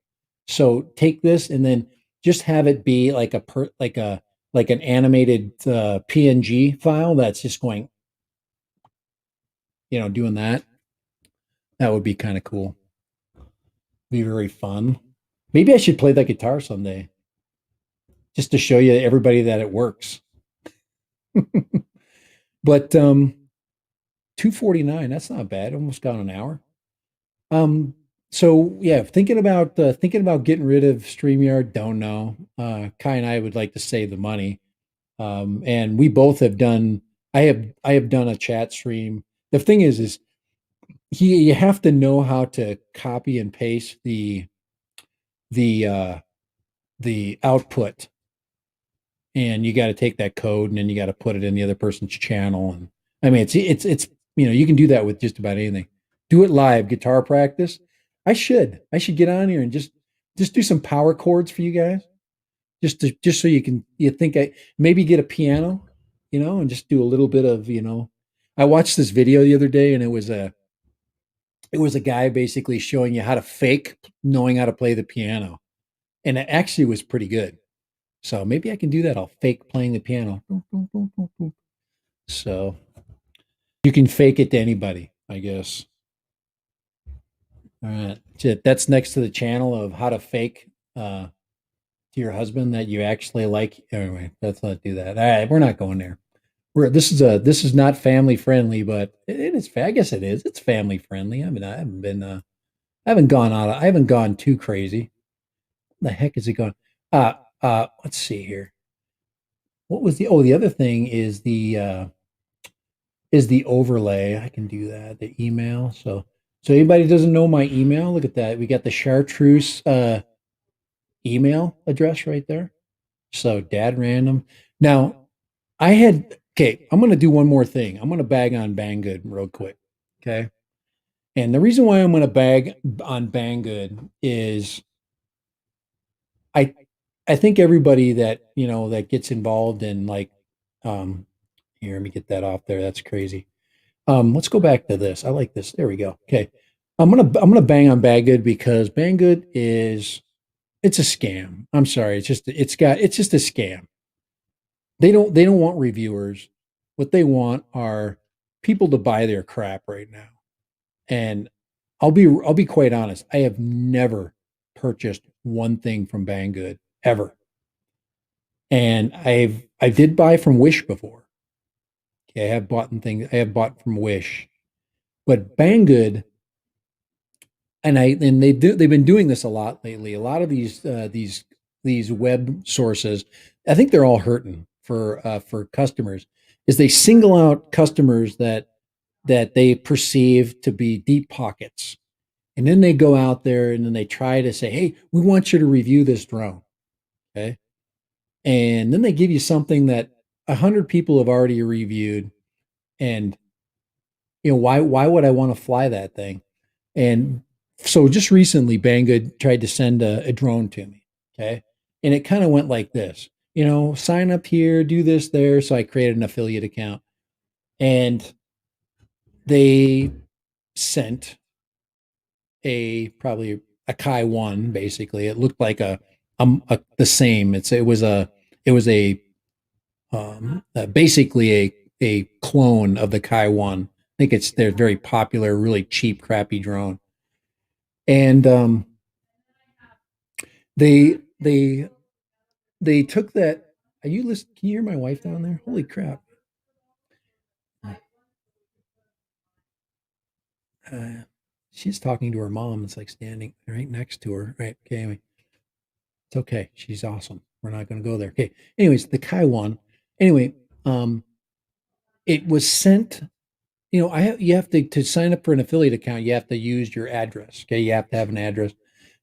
So take this and then just have it be like an animated PNG file that's just going, doing that. That would be kind of cool. Be very fun. Maybe I should play that guitar someday, just to show you everybody that it works. But 249, that's not bad. Almost got an hour. So yeah, thinking about getting rid of StreamYard, don't know. Kai and I would like to save the money. And we both have done I have done a chat stream. The thing is you have to know how to copy and paste the the output, and you got to take that code and then you got to put it in the other person's channel. And I mean, it's you can do that with just about anything. Do it live, guitar practice. I should get on here and just do some power chords for you guys, just so you think I maybe get a piano, and just do a little bit of. I watched this video the other day, and it was a guy basically showing you how to fake knowing how to play the piano, and it actually was pretty good. So maybe I can do that. I'll fake playing the piano. So you can fake it to anybody, I guess. All right. That's next to the channel of how to fake to your husband that you actually like. Anyway, let's not do that. All right, we're not going there. This is not family friendly, but it is. I guess it is. It's family friendly. I mean, I haven't gone too crazy. What the heck is it going? Let's see here. What was the other thing is the overlay. I can do that. The email. So anybody doesn't know my email, look at that. We got the chartreuse email address right there. So Dad Random. Now I'm gonna do one more thing. I'm gonna bag on Banggood real quick. Okay. And the reason why I'm gonna bag on Banggood is I I think everybody that gets involved in here, let me get that off there. That's crazy. Let's go back to this. I like this. There we go. Okay. I'm gonna bang on Banggood because Banggood is it's a scam. I'm sorry. It's just a scam. They don't want reviewers. What they want are people to buy their crap right now. And I'll be quite honest. I have never purchased one thing from Banggood ever. And I did buy from Wish before. Okay, I have bought from Wish. But Banggood, they've been doing this a lot lately. A lot of these web sources, I think they're all hurting for customers, is they single out customers that they perceive to be deep pockets. And then they go out there and then they try to say, "Hey, we want you to review this drone." Okay. And then they give you something that 100 people have already reviewed. And why would I want to fly that thing? And so just recently, Banggood tried to send a drone to me. Okay. And it kind of went like this, sign up here, do this there. So I created an affiliate account and they sent probably a Kai one. Basically, it looked like the same. It was basically a clone of the Kai one. I think they're very popular, really cheap, crappy drone. And they they they took that. Are you listening? Can you hear my wife down there? Holy crap! She's talking to her mom. It's like standing right next to her. Right? Okay. Anyway, it's okay. She's awesome. We're not going to go there. Okay. Anyways, the Kai one. Anyway, it was sent. You have to sign up for an affiliate account. You have to use your address. Okay, you have to have an address.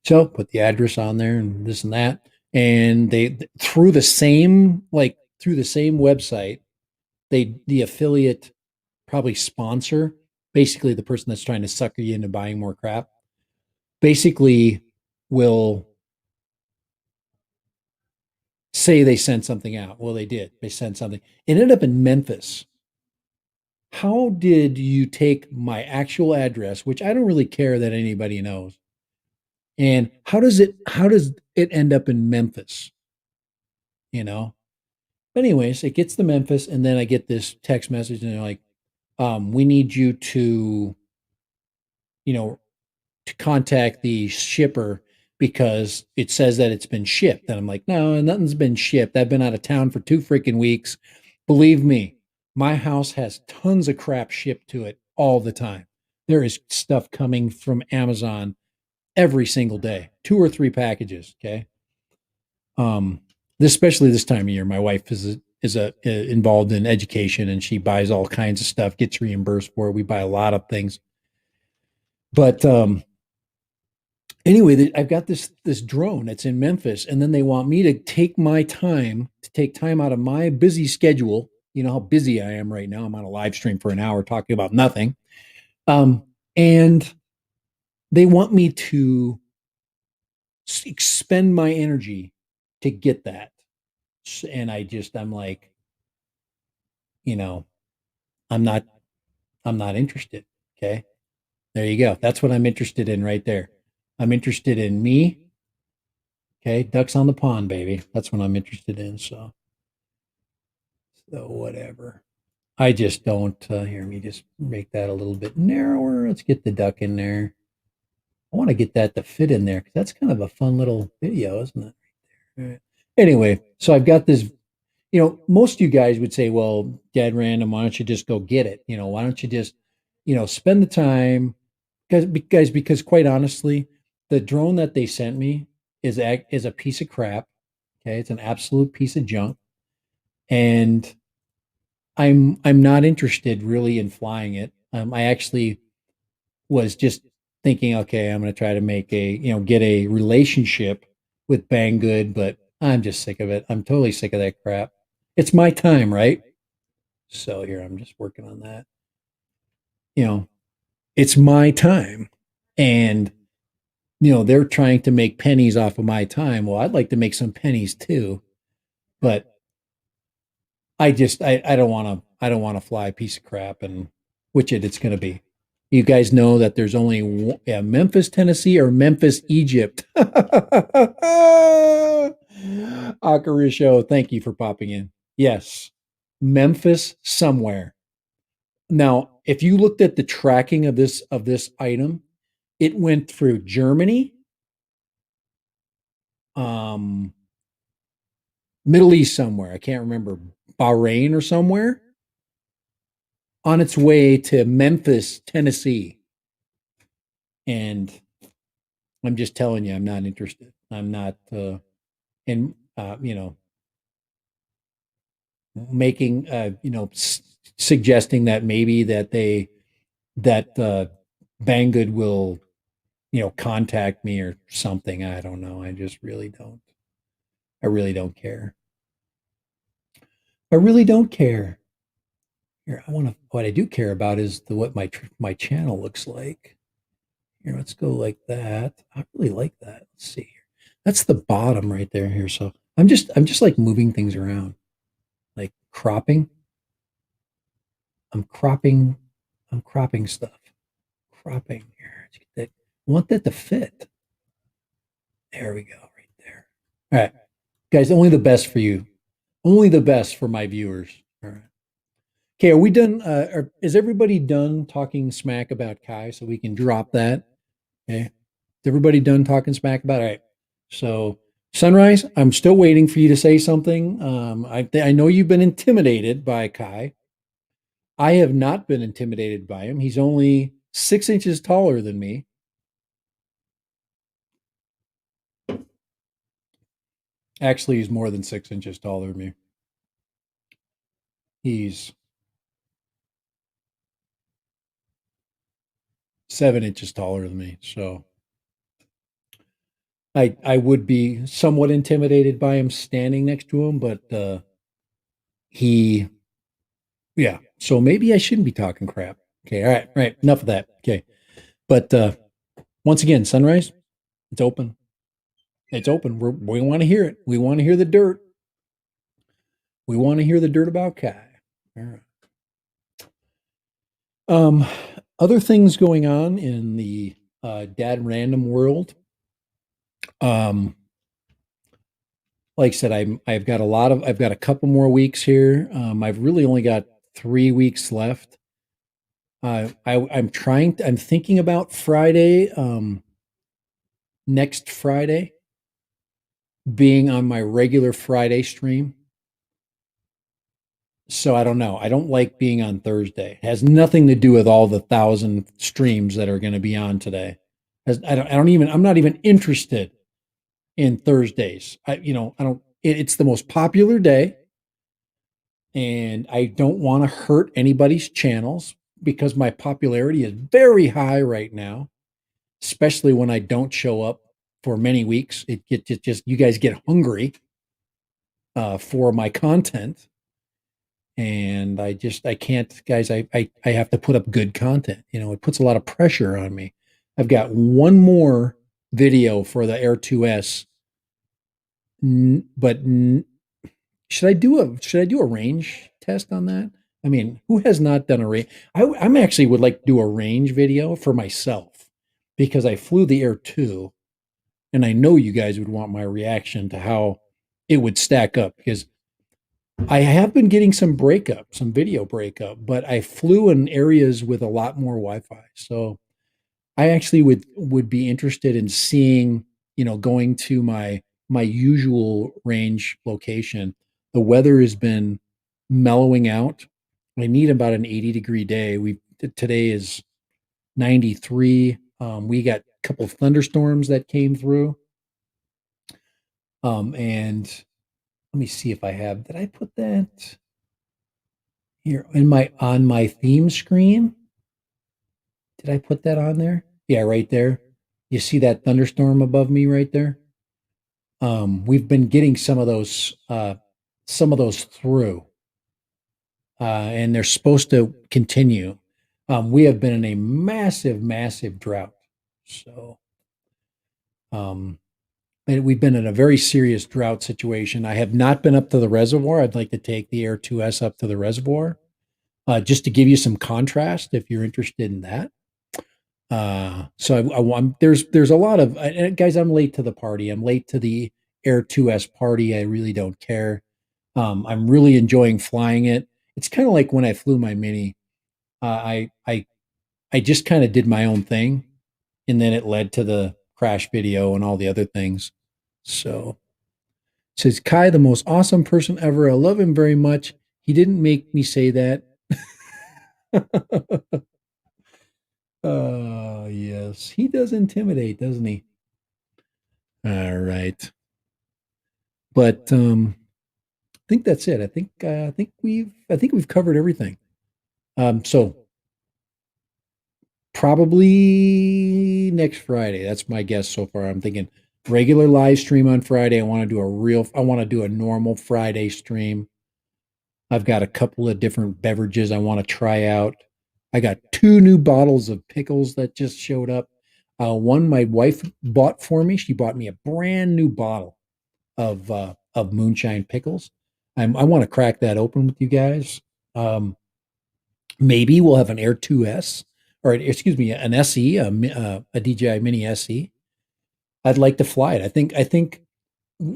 So put the address on there and this and that. And they through the same website, the affiliate probably sponsor, basically the person that's trying to sucker you into buying more crap, basically will say they sent something out. Well, they did. They sent something. It ended up in Memphis. How did you take my actual address, which I don't really care that anybody knows, and how does it end up in Memphis? You know. Anyways, it gets to Memphis, and then I get this text message, and they're like, "We need you you know, to contact the shipper because it says that it's been shipped." And I'm like, "No, nothing's been shipped. I've been out of town for 2 freaking weeks. Believe me, my house has tons of crap shipped to it all the time. There is stuff coming from Amazon every single day, 2 or 3 packages." Okay. Um, Especially this time of year, my wife is involved in education and she buys all kinds of stuff, gets reimbursed for it. We buy a lot of things, but anyway, I've got this drone that's in Memphis, and then they want me to take time out of my busy schedule. You know how busy I am right now. I'm on a live stream for an hour talking about nothing, and they want me to expend my energy to get that. And I'm like, you know, I'm not I'm not interested. Okay, there you go. That's what I'm interested in right there. I'm interested in me. Okay, ducks on the pond, baby. That's what I'm interested in. So whatever. I just don't. Here, let me just make that a little bit narrower. Let's get the duck in there. I want to get that to fit in there because that's kind of a fun little video, isn't it? All right. Anyway, so I've got this. Most of you guys would say, "Well, Dad Random, why don't you just go get it? Why don't you just, spend the time?" Because quite honestly, the drone that they sent me is a piece of crap. Okay, it's an absolute piece of junk, and I'm not interested really in flying it. I actually was just thinking, okay, I'm going to try to make get a relationship with Banggood, but I'm just sick of it. I'm totally sick of that crap. It's my time, right? So here, I'm just working on that. It's my time, and they're trying to make pennies off of my time. Well, I'd like to make some pennies too, but I don't want to fly a piece of crap, and it's going to be. You guys know that there's only Memphis, Tennessee, or Memphis, Egypt. Akarisho, thank you for popping in. Yes, Memphis somewhere. Now, if you looked at the tracking of this item, it went through Germany, um, Middle East somewhere. I can't remember, Bahrain or somewhere, on its way to Memphis, Tennessee. And I'm just telling you, I'm not interested. I'm not, and making, suggesting that maybe that Banggood will, contact me or something. I don't know. I just really don't. I really don't care. I really don't care. Here, I want to. What I do care about is what my channel looks like. Here, let's go like that. I really like that. Let's see here. That's the bottom right there. Here, so I'm just like moving things around, like cropping. I'm cropping. I'm cropping stuff. Cropping here. I want that to fit. There we go, right there. All right, guys. Only the best for you. Only the best for my viewers. All right. Okay, are we done? Is everybody done talking smack about Kai so we can drop that? Okay. Is everybody done talking smack about it? All right. So, Sunrise, I'm still waiting for you to say something. I know you've been intimidated by Kai. I have not been intimidated by him. He's only 6 inches taller than me. Actually, he's more than 6 inches taller than me. He's 7 inches taller than me. So I would be somewhat intimidated by him standing next to him, but he yeah. So maybe I shouldn't be talking crap. Okay, all right. Enough of that. Okay. But once again, Sunrise, it's open. It's open. We want to hear it. We want to hear the dirt. We want to hear the dirt about Kai. All right. Other things going on in the dad random world. Like I said, I've got a couple more weeks here. I've really only got 3 weeks left. I'm thinking about Friday, next Friday, being on my regular Friday stream. So I don't know. I don't like being on Thursday. It has nothing to do with all the 1,000 streams that are going to be on today. I'm not even interested in Thursdays. It's the most popular day, and I don't want to hurt anybody's channels because my popularity is very high right now, especially when I don't show up for many weeks. It just you guys get hungry for my content, and I can't, guys. I have to put up good content. It puts a lot of pressure on me. I've got one more video for the Air 2S, but should I do a range test on that? I mean, who has not done a range? I'm actually would like to do a range video for myself because I flew the Air 2, and I know you guys would want my reaction to how it would stack up because I have been getting some video breakup, but I flew in areas with a lot more Wi-Fi. So I actually would be interested in seeing, going to my usual range location. The weather has been mellowing out. I need about an 80-degree day. Today is 93. We got a couple of thunderstorms that came through. And let me see if did I put that here on my theme screen? Did I put that on there? Yeah, right there. You see that thunderstorm above me right there? We've been getting some of those through, and they're supposed to continue. We have been in a massive, massive drought. So, and we've been in a very serious drought situation. I have not been up to the reservoir. I'd like to take the Air 2S up to the reservoir, just to give you some contrast if you're interested in that. So I want there's a lot of guys. I'm late to the party. I'm late to the Air 2S party. I really don't care. I'm really enjoying flying it. It's kind of like when I flew my Mini. I just kind of did my own thing, and then it led to the crash video and all the other things. So it says Kai, the most awesome person ever. I love him very much. He didn't make me say that. Yes, he does intimidate, doesn't he? All right, but I think that's it. I think we've covered everything. So probably next Friday. That's my guess so far. I'm thinking regular live stream on Friday. I want to do a normal Friday stream. I've got a couple of different beverages I want to try out. I got 2 new bottles of pickles that just showed up. One my wife bought for me. She bought me a brand new bottle of moonshine pickles. I want to crack that open with you guys. Maybe we'll have an Air 2S, or excuse me, an SE, a DJI Mini SE. I'd like to fly it. I think.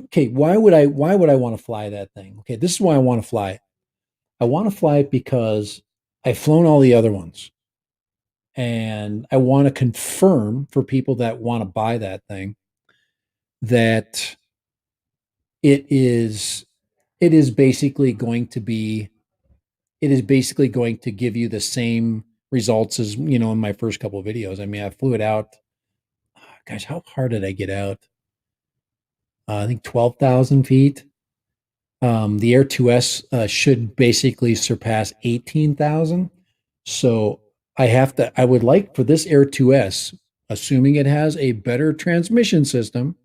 Okay, why would I want to fly that thing? Okay, this is why I want to fly it. I want to fly it because I've flown all the other ones, and I want to confirm for people that want to buy that thing that it is it is basically going to be it is basically going to give you the same results as in my first couple of videos. I mean, I flew it out. Gosh, how hard did I get out? I think 12,000 feet. The Air 2S should basically surpass 18,000. So I would like for this Air 2S, assuming it has a better transmission system,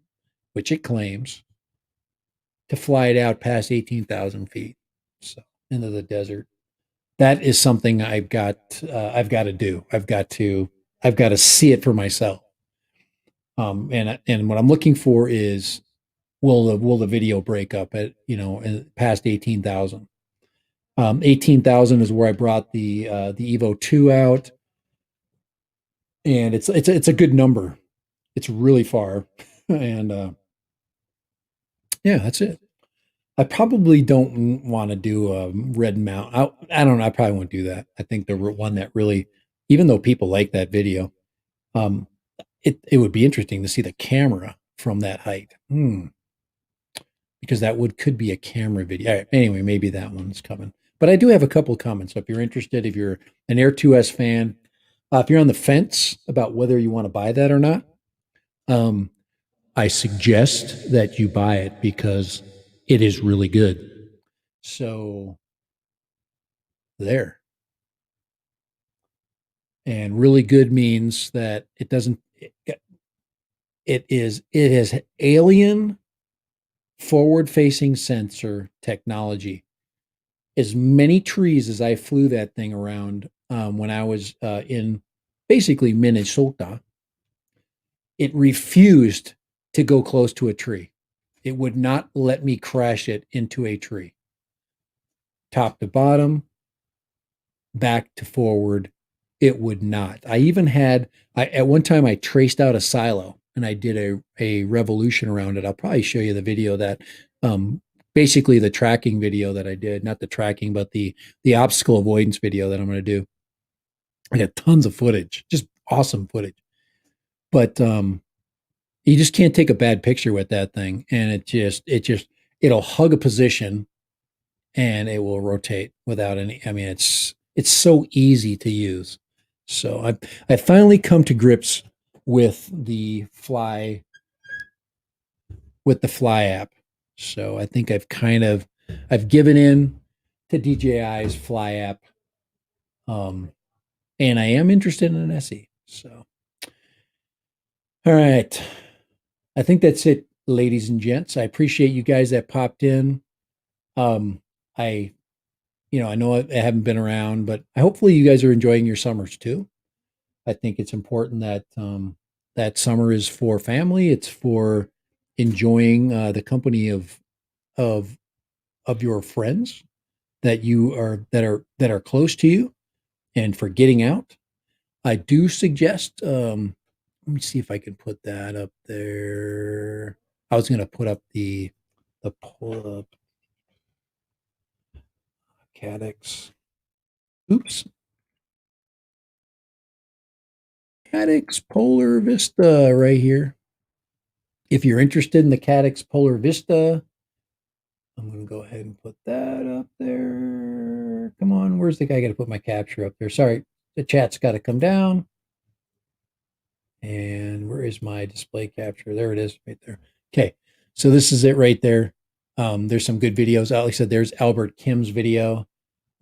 which it claims, to fly it out past 18,000 feet. So into the desert. That is something I've got to do. I've got to see it for myself. And what I'm looking for is will the video break up at past 18,000. 18,000 is where I brought the Evo 2 out, and it's a good number. It's really far, and yeah, that's it. I probably don't want to do a red mount. I don't know. I probably won't do that. I think the one that really, even though people like that video, um, it would be interesting to see the camera from that height. Because that could be a camera video. Anyway, maybe that one's coming. But I do have a couple of comments. So if you're interested, if you're an Air 2S fan, if you're on the fence about whether you want to buy that or not, um, I suggest that you buy it because it is really good. So there. And really good means that it doesn't it has alien forward facing sensor technology. As many trees as I flew that thing around when I was in basically Minnesota, it refused to go close to a tree. It would not let me crash it into a tree. Top to bottom, back to forward, it would not. At one time I traced out a silo and I did a revolution around it. I'll probably show you the video that basically the tracking video that I did, not the tracking, but the obstacle avoidance video that I'm going to do. I got tons of footage, just awesome footage. But you just can't take a bad picture with that thing, and it'll hug a position and it will rotate without any. I mean, it's so easy to use. So I finally come to grips with the Fly app. So I think I've given in to DJI's Fly app, and I am interested in an SE. So, all right, I think that's it, ladies and gents. I appreciate you guys that popped in. Um, I, I know I haven't been around, but hopefully you guys are enjoying your summers too. I think it's important that that summer is for family. It's for enjoying the company of of your friends that are close to you, and for getting out. I do suggest, let me see if I can put that up there. I was going to put up the pull up Cadix. Oops. Cadix Polar Vista right here. If you're interested in the Cadix Polar Vista, I'm going to go ahead and put that up there. Come on, where's the guy? I got to put my capture up there. Sorry, the chat's got to come down. And where is my display capture? There it is, right there. Okay, so this is it right there. There's some good videos. Like I said, there's Albert Kim's video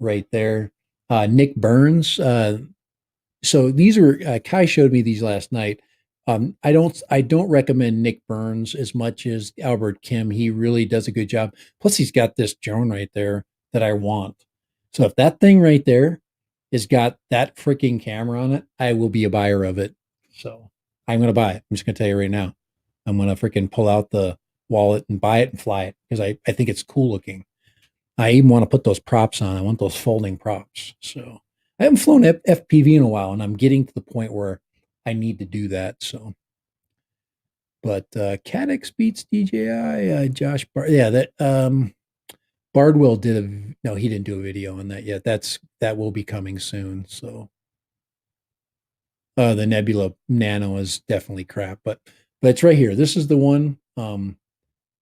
right there. Nick Burns. So these are Kai showed me these last night. I don't recommend Nick Burns as much as Albert Kim. He really does a good job. Plus, he's got this drone right there that I want. So if that thing right there has got that freaking camera on it, I will be a buyer of it. So I'm going to buy it. I'm just going to tell you right now. I'm going to freaking pull out the wallet and buy it and fly it because I think it's cool looking. I even want to put those props on. I want those folding props. So I haven't flown FPV in a while, and I'm getting to the point where I need to do that. So, but Cadix beats DJI. Josh yeah, that Bardwell did a no, he didn't do a video on that yet. That will be coming soon. So, the Nebula Nano is definitely crap, but it's right here. This is the one. Let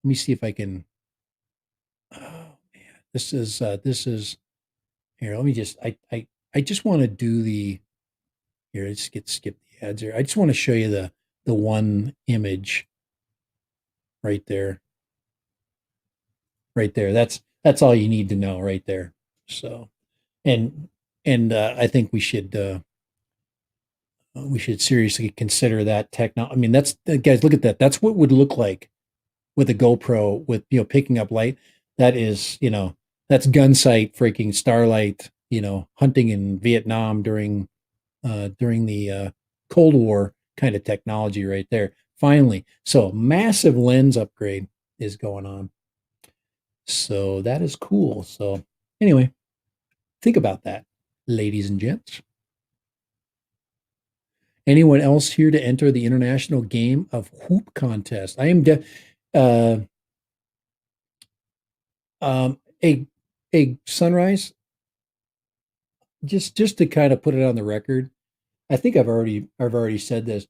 me see if I can. Oh man, this is here. Let me just I just want to do the here. Let's skip the ads here. I just want to show you the one image right there. Right there. That's all you need to know right there. So, and I think we should seriously consider that technology. I mean, that's guys. Look at that. That's what would look like with a GoPro with picking up light. That is that's gun sight freaking starlight. Hunting in Vietnam during the Cold War kind of technology right there. Finally, so massive lens upgrade is going on. So that is cool. So anyway, think about that, ladies and gents. Anyone else here to enter the International Game of Whoop contest? I am a Sunrise. Just to kind of put it on the record, I think I've already said this.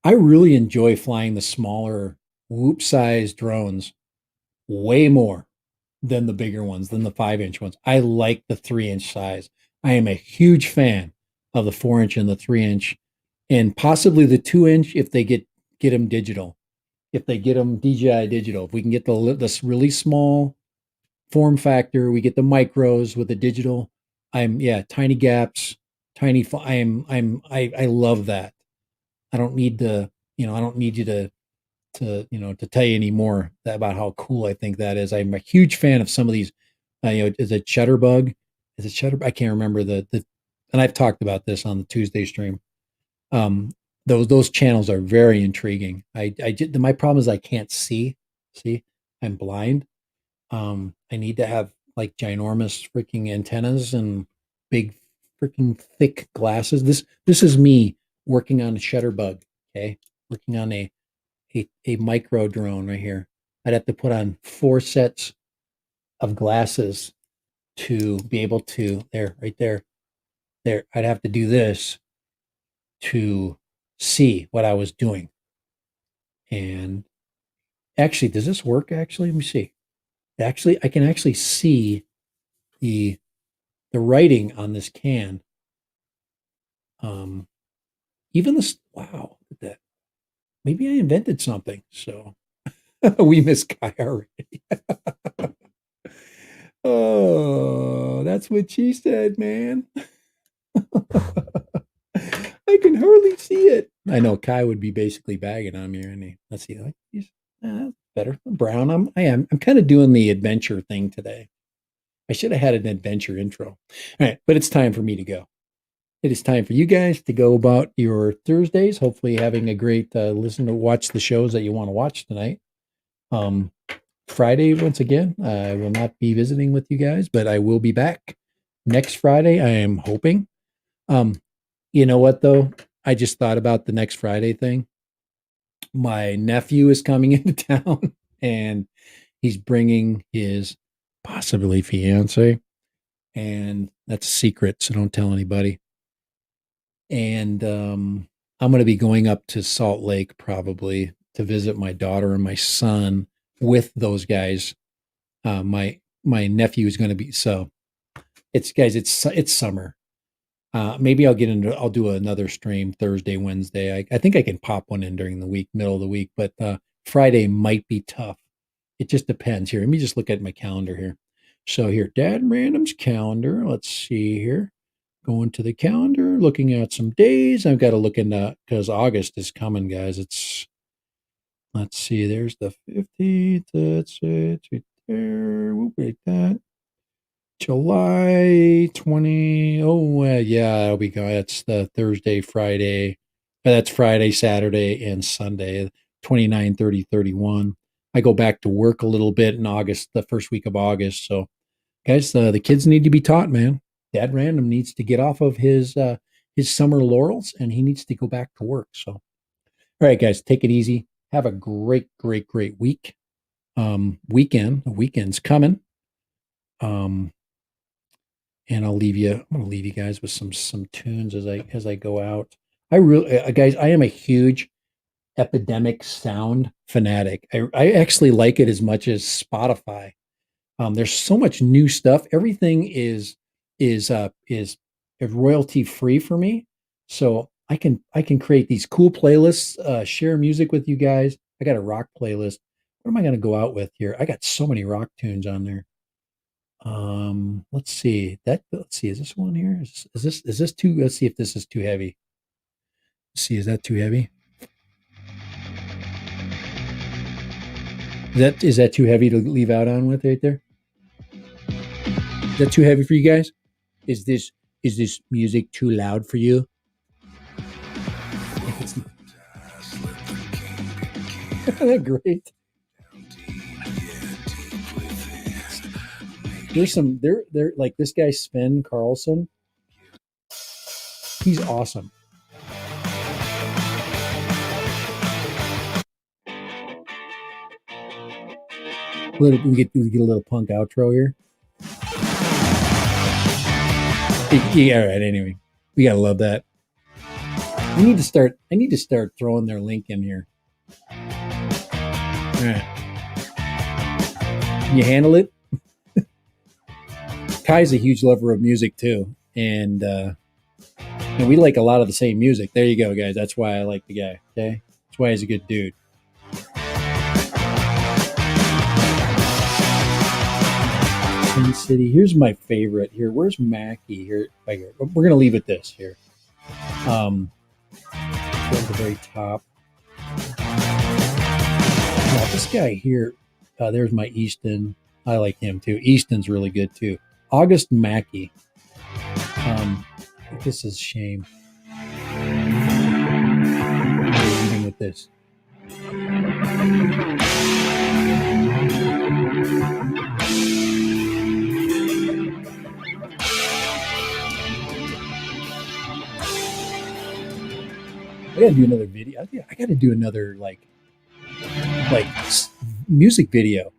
I really enjoy flying the smaller Whoop size drones way more than the bigger ones, than the 5-inch ones. I like the 3-inch size. I am a huge fan of the 4-inch and the 3-inch, and possibly the 2-inch if they get them digital. If they get them DJI digital, if we can get this really small form factor, we get the micros with the digital. Tiny gaps, tiny. I love that. I don't need to, I don't need you to tell you any more about how cool I think that is. I'm a huge fan of some of these. Is it Shutterbug? Is it Shutter? I can't remember and I've talked about this on the Tuesday stream. Those channels are very intriguing. My problem is I can't see. See, I'm blind. I need to have like ginormous freaking antennas and big freaking thick glasses. This is me working on a Shutterbug. Okay, working on a micro drone right here. I'd have to put on 4 sets of glasses to be able to right there. I'd have to do this to see what I was doing. And actually, does this work? Actually, let me see. Actually, I can actually see the writing on this can. Even this. Wow, look at that. Maybe I invented something. So we miss Kai already. Oh, that's what she said, man. I can hardly see it. I know Kai would be basically bagging on me, and let's see, like he's better. Brown. I'm kind of doing the adventure thing today. I should have had an adventure intro. All right, but it's time for me to go. It is time for you guys to go about your Thursdays. Hopefully, having a great watch the shows that you want to watch tonight. Friday, once again, I will not be visiting with you guys, but I will be back next Friday. I am hoping. You know what though? I just thought about the next Friday thing. My nephew is coming into town, and he's bringing his possibly fiance, and that's a secret, so don't tell anybody. And I'm going to be going up to Salt Lake probably to visit my daughter and my son with those guys. My nephew is going to be, so it's guys, it's summer. Maybe I'll do another stream Thursday, Wednesday. I think I can pop one in during the week, middle of the week, but Friday might be tough. It just depends. Here, let me just look at my calendar here. So here, Dad Random's calendar. Let's see here. Going to the calendar, looking at some days. I've got to look into, because August is coming, guys. Let's see, there's the 15th. That's it. There. We'll wait that. July 20. Oh, yeah, that'll be good. That's the Thursday, Friday. That's Friday, Saturday, and Sunday, 29, 30, 31. I go back to work a little bit in August, the first week of August. So, guys, the kids need to be taught, man. Dad Random needs to get off of his summer laurels, and he needs to go back to work. So, all right, guys, take it easy. Have a great, great, great week. Weekend. The weekend's coming. And I'm gonna leave you guys with some tunes as I go out. I really, guys, I am a huge Epidemic sound fanatic. I actually like it as much as Spotify. There's so much new stuff. Everything is royalty free for me, so I can create these cool playlists, share music with you guys. I got a rock playlist. What am I going to go out with here? I got so many rock tunes on there. Let's see. Is this one here? Is this too? Let's see if this is too heavy. Let's see, is that too heavy? Is that too heavy to leave out on with right there? Is that too heavy for you guys? Is this music too loud for you? Isn't that great? They're like this guy Sven Carlson. He's awesome. We get a little punk outro here. Yeah, all right. Anyway, we gotta love that. I need to start throwing their link in here. All right. Can you handle it? Kai's a huge lover of music too, and we like a lot of the same music. There you go, guys. That's why I like the guy. Okay, that's why he's a good dude. Sin City. Here's my favorite. Here, where's Mackie? Here, right here. We're gonna leave it this here. Go to the very top. Now, this guy here. There's my Easton. I like him too. Easton's really good too. August Mackey. This is shame. Even with this. I gotta do another video. I gotta do another like music video.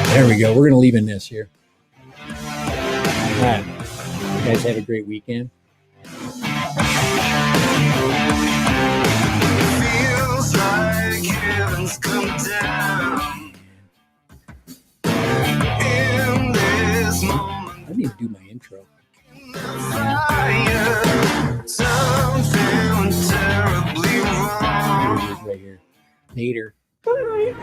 There we go. We're going to leave in this here. All right. You guys have a great weekend. Feels like heaven's come down. In this moment, I need to do my intro. Something terribly wrong. Here it is right here. Later. Bye.